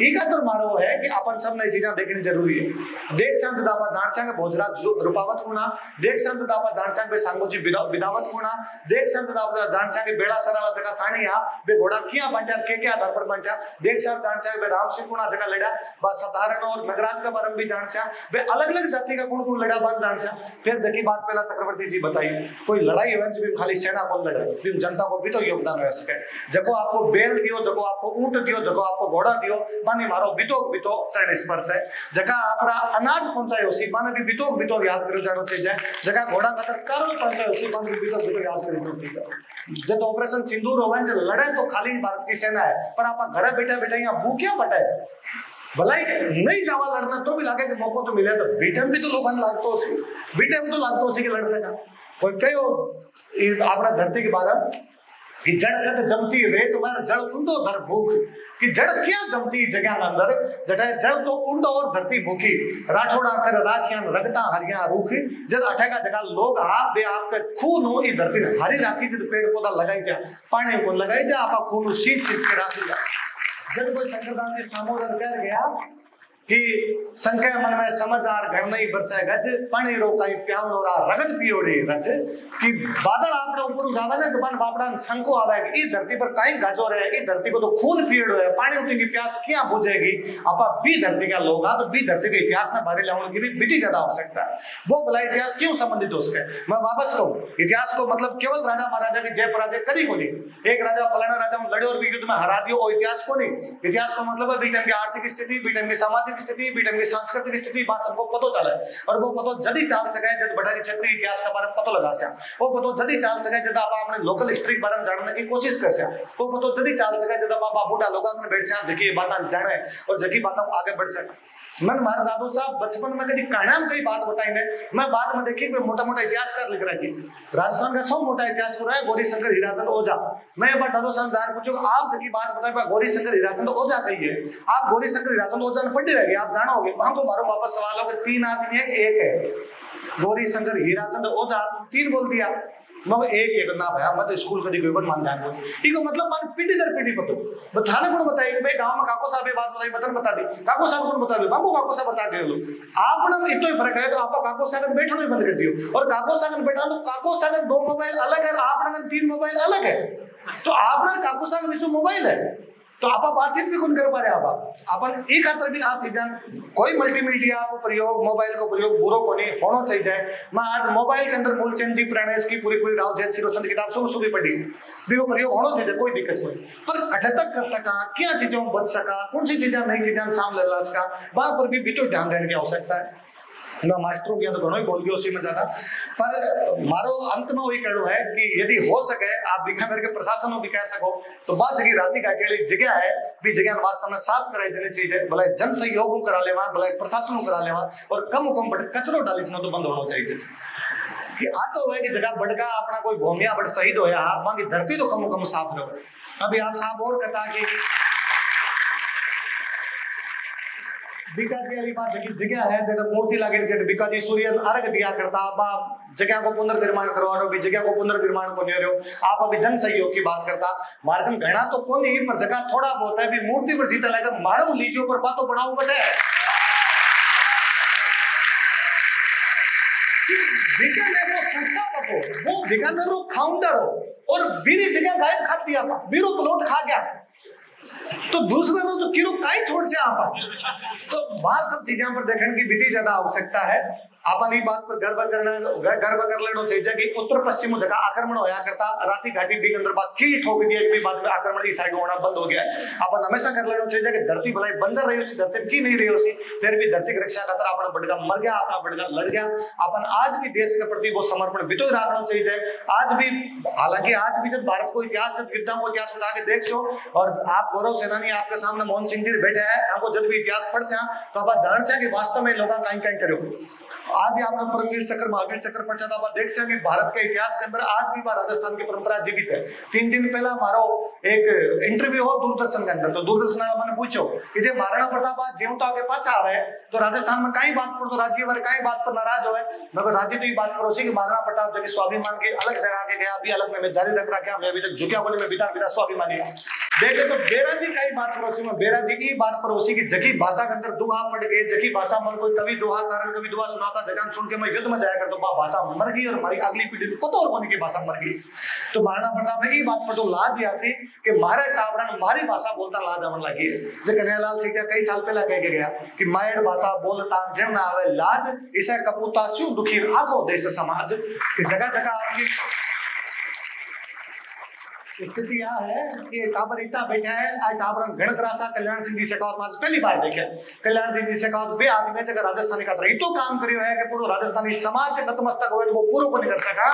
एक अंदर मारो है कि अपन सब नई चीजें देखनी जरूरी है। देख संसद आपा जान भोजराज रूपावत गुणा, देख संसद आपा जान बे सांगोजी विदावत गुणा, देख संसद आपा जान बेड़ा सराला जगह साणिया बे घोड़ा किया बंटा के आधार पर बंटा, देख सब जान बे राम सिंह गुणा जगह लड़ा बा साधारण और नगराज का बारे में भी जान बे अलग अलग जाति का कौन कौन लड़ा बात जान। फिर जकी बात पहला चक्रवर्ती जी बताई, कोई लड़ाई वंश भी खाली सेना को लड़े भी जनता को भी तो योगदान हो सके। जको आपको बेल दियो, जको आपको ऊंट दियो, जको आपको घोड़ा दियो माने मारो बितो चरण स्पर्श है। जगह आपरा अनाज पहुंचायो सी माने भी बितो याद करो जानो चाहिए जाए। जगह घोड़ा खातर कारण पहुंचायो सी माने भी बितो याद करो चाहिए। जब ऑपरेशन सिंदूर होवे जो लड़े तो खाली भारत की सेना है, पर आपा घरे बैठे यहाँ भूखिया बटे भलाई नहीं जावा लड़ना तो भी लागे कि मौका तो मिले तो बीटम भी तो लोगन लागतो सी, बीटम तो लागतो सी कि लड़ सका। कोई कहो आपना धरती के बारे कि जड़ कद जमती रेत मार जड़ उंडो धर भूख कि जड़ क्या जमती जगह के अंदर जटा जड़ तो उंडो और धरती भूखी राठौड़ा कर राखियान रगता हरिया रूख जब अठेगा जगह लोग आप बे आपके खून हो ई धरती ने हरी राखी जब पेड़ पौधा लगाई जा पानी को लगाई जा आपा खून सींच के राखी जा। जब कोई शंकरदास के सामोर कर गया कि संख्या मन में समाचार घर नहीं बरसे गज पानी रोकाई प्यावनो रा रगत पियोड़ी रज कि बादल आपने ऊपर जावे ने दुबान बापड़ा संको आवे कि ई धरती पर काई गाजो रहे, ई धरती को तो खून पियड़ो है, पानी उठी की प्यास क्या बुझेगी। आपा भी धरती का लोग तो भी धरती के इतिहास में बारे लाने की भी विधि ज्यादा हो सकता है। वो भला इतिहास क्यों संबंधित हो सके। मैं वापस कहूं इतिहास को मतलब केवल राजा महाराजा की जय पराजय करी को नहीं। एक राजा फलाना राजा लड़े और भी युद्ध में हरा दियो और इतिहास को नहीं। इतिहास को मतलब है बी टाइम की आर्थिक स्थिति, बी टाइम की सामाजिक स्थिति, बी टाइम की सांस्कृतिक स्थिति बात सबको पतो चले और वो पतो जदी चाल सके जब बड़ा के क्षेत्रीय इतिहास का बारे में पतो लगा से वो पतो जदी चाल सके जब आप अपने लोकल हिस्ट्री के बारे में जानने की कोशिश कर से वो पतो जदी चाल सके जब आप बूढ़ा लोगों में बैठ से जकी बातें जाने और जकी बातों आगे बढ़ सके। मन मारे दादू साहब बचपन में कभी कहानियां कई बात बताई ने मैं बाद में देखी मोटा मोटा इतिहासकार लिख रहा थी राजस्थान का सौ मोटा इतिहास को रहा है गौरी शंकर हीराचंद ओझा। मैं एक बार दादू साहब जार पूछो आप जकी बात बताए गौरी शंकर हीराचंद ओझा कही है, आप गौरी शंकर हीराचंद ओझा ने पढ़ी रहेगी आप जानोगे। वहां को मारो वापस सवाल हो तीन आदमी है कि एक है गौरी शंकर हीराचंद ओझा तीन बोल दिया मगर एक ना भया मैं तो स्कूल कभी कोई मान जान इको मतलब मान पीढ़ी दर पीढ़ी पतो मैं थाने कौन बताई भाई गांव में काको साहब ये बात बताई बतन बता दी काको साहब कौन बता दो बाबू काको साहब बता गए लो आपने इतना ही फर्क है तो आपका काको साहब बैठना ही बंद कर दियो और काको साहब बैठा तो काको साहब दो मोबाइल अलग है आपने तीन मोबाइल अलग है तो आपने काको साहब बीच मोबाइल है तो आप बातचीत भी कौन कर पा रहे आप अपन एक खातर भी आप चीजें कोई मल्टीमीडिया को प्रयोग मोबाइल को प्रयोग बुरो को नहीं होना चाहिए। मैं आज मोबाइल के अंदर मूलचंद जी प्रणेश की पूरी पूरी राव जैन सिरोचंद किताब सुबह पढ़ी भी वो प्रयोग होना चाहिए कोई दिक्कत कोई पर कटे तक कर सका क्या चीजों बच सका कौन सी चीजें नई चीजें सामने ला सका वहां पर भी तो ध्यान देने की आवश्यकता है। मैं मास्टरों किया तो घणो ही बोल गया उसी में ज्यादा पर मारो अंत में वही कहना है कि यदि हो सके आप बीकानेर के प्रशासन भी कह सको तो बात जगह राती का अकेली जगह है भी जगह वास्तव में साफ कराई जानी चाहिए भले जन सहयोग करा लेवा भले प्रशासन करा लेवा और कम बट कचरो डाली तो बंद होना चाहिए कि आ तो है कि जगह बड़का अपना कोई भूमिया बट शहीद होया बाकी धरती तो कम साफ रहे। अभी आप साहब और कहता कि बीकाजी वाली बात जगह है जगह मूर्ति लागे जगह बीकाजी सूर्य अर्घ दिया करता बा जगह को पुनर्निर्माण करवा रहे हो भी जगह को पुनर्निर्माण को नहीं रहे हो आप अभी जन सहयोग की बात करता मार्गन घना तो कौन ही पर जगह थोड़ा बहुत है भी मूर्ति पर जीता लगा मारो लीजियो पर बातों बढ़ाओ बटे बीकानेर संस्थापक हो वो बीकानेर फाउंडर हो और बीरी जगह गायब खा दिया बीरो प्लॉट खा गया तो दूसरा रो तो किरो काई छोड़ से आप तो बात सब चीजें पर देखने की बीती ज्यादा आवश्यकता है। अपन बात पर गर्व कर लेना चाहिए कि उत्तर पश्चिम जगह आक्रमण होया करता राती घाटी भी अंदर बात की ठोक दिया कि बाद में आक्रमण इस साइड होना बंद हो गया है। अपन हमेशा कर लेना चाहिए कि धरती भलाई बंजर रही उसी धरती की नहीं रही उसी फिर भी धरती की रक्षा खातर अपना बड़का मर गया अपना बड़का लड़ गया। अपन आज भी देश के प्रति वो समर्पण भी तो रखना चाहिए आज भी। हालांकि आज भी जब भारत को इतिहास जब युद्धों को इतिहास उठा के देख सो और आप गौरव सेनानी आपके सामने मोहन सिंह जी बैठे हैं आपको जब भी इतिहास पढ़ से तो आप जान से कि वास्तव में लोग कहीं कहीं करो। आज ही आपने परमवीर चक्र महावीर चक्र पढ़ा था आप देख से कि भारत के इतिहास के अंदर आज भी राजस्थान की परंपरा जीवित है। 3 दिन पहला हमारा एक इंटरव्यू हो दूरदर्शन के अंदर तो दूरदर्शन वाला मैंने पूछो कि जे महाराणा प्रताप जीव तो आगे पाछा आवे तो राजस्थान में कई बात पर तो राज्य वर कई बात पर नाराज होए मगर राज्य तो ये बात करो कि महाराणा प्रताप जो स्वाभिमान के अलग जगह के गया अभी अलग में जारी रख रहा मैं अभी तक झुकिया बोले में बिता बिता स्वाभिमानी देखे तो बेरा जी कई बात पड़ोसी में बेरा जी की बात पड़ोसी की जगी भाषा के अंदर दुआ पड़ गए जगी भाषा मन कोई कवि दोहा चारण कवि दुआ सुनाता जगह सुन के मैं युद्ध में जाया करता हूं भाषा मर गई और हमारी अगली पीढ़ी को पता और कोनी की भाषा मर गई। तो महाराणा प्रताप ने ये बात पर तो लाज यासी कि मारे टाबरन हमारी भाषा बोलता लाज आवन लगी जो कन्हैयालाल सिंह कई साल पहले कह के गया कि मायर भाषा बोलता जिन ना आवे लाज इसे कपूता सु दुखी आखो देश समाज कि जगह जगह आपकी स्थिति यह है कि टाबर इतना बैठा है आज टाबर गणकरासा कल्याण सिंह जी शेखावत आज पहली बार देखे कल्याण सिंह जी शेखावत बे आदमी जगह राजस्थानी का तो काम करियो है कि पूरा राजस्थानी समाज नतमस्तक हो वो पूरा को नहीं कर सका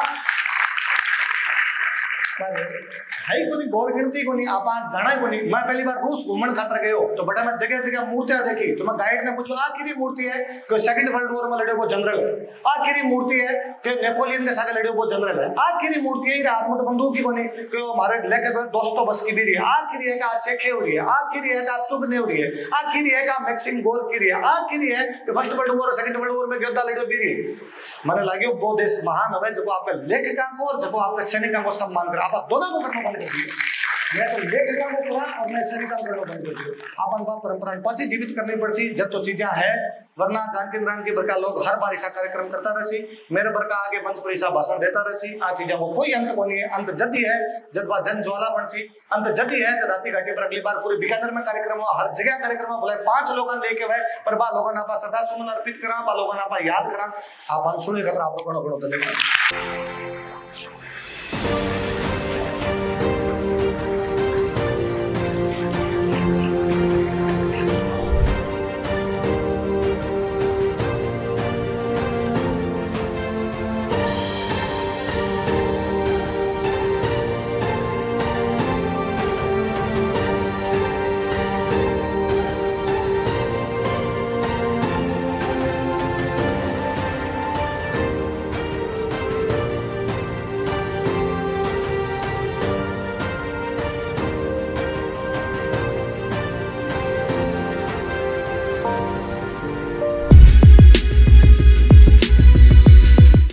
हाई कोनी गौर गिनती कोनी आप जाना ही कोनी। मैं पहली बार रूस घूमन खातर गयो तो बड़ा मैं जगह जगह मूर्तियां देखी तो मैं गाइड ने पूछा आखिरी मूर्ति है कि सेकंड वर्ल्ड वॉर में लड़े वो जनरल है आखिरी मूर्ति है कि नेपोलियन के साथ लड़े वो जनरल है आखिरी मूर्ति है रात में तो बंदूक की कोनी कि हमारे लेके गए दोस्तों बस की भी रही है आखिरी है कि आज चेखे हो रही है आखिरी है कि आज तुग ने हो रही है आखिरी है कि मैक्सिम गोर की रही है आखिरी है कि फर्स्ट वर्ल्ड वॉर और सेकंड वर्ल्ड वॉर में योद्धा लड़े भी रही मैंने लगे वो देश महान है जो आपके लेखिका को और जो आपके सैनिकों को सम्मान कर आप दोनों को करना बंद कर दिया मैं तो लेखिका को पूरा और मैं सैनिकों को करना बंद कर दिया अपन बात परंपरा पाछी जीवित करनी पड़ती जब तो चीजें है वरना जानकी नारायण जी बरका लोग हर बार ऐसा कार्यक्रम करता रही मेरे बरका आगे मंच पर ऐसा भाषण देता रही आ चीजों को कोई अंत को नहीं है अंत जदी है जब वह जन ज्वाला बन सी अंत जदी है जब राती घाटी पर अगली बार पूरे बीकानेर में कार्यक्रम हुआ हर जगह कार्यक्रम भले 5 लोग लेके हुए पर बा लोगों ने आप सदा सुमन अर्पित करा बा लोगों ने आप याद करा आप सुने कर आप लोगों को धन्यवाद।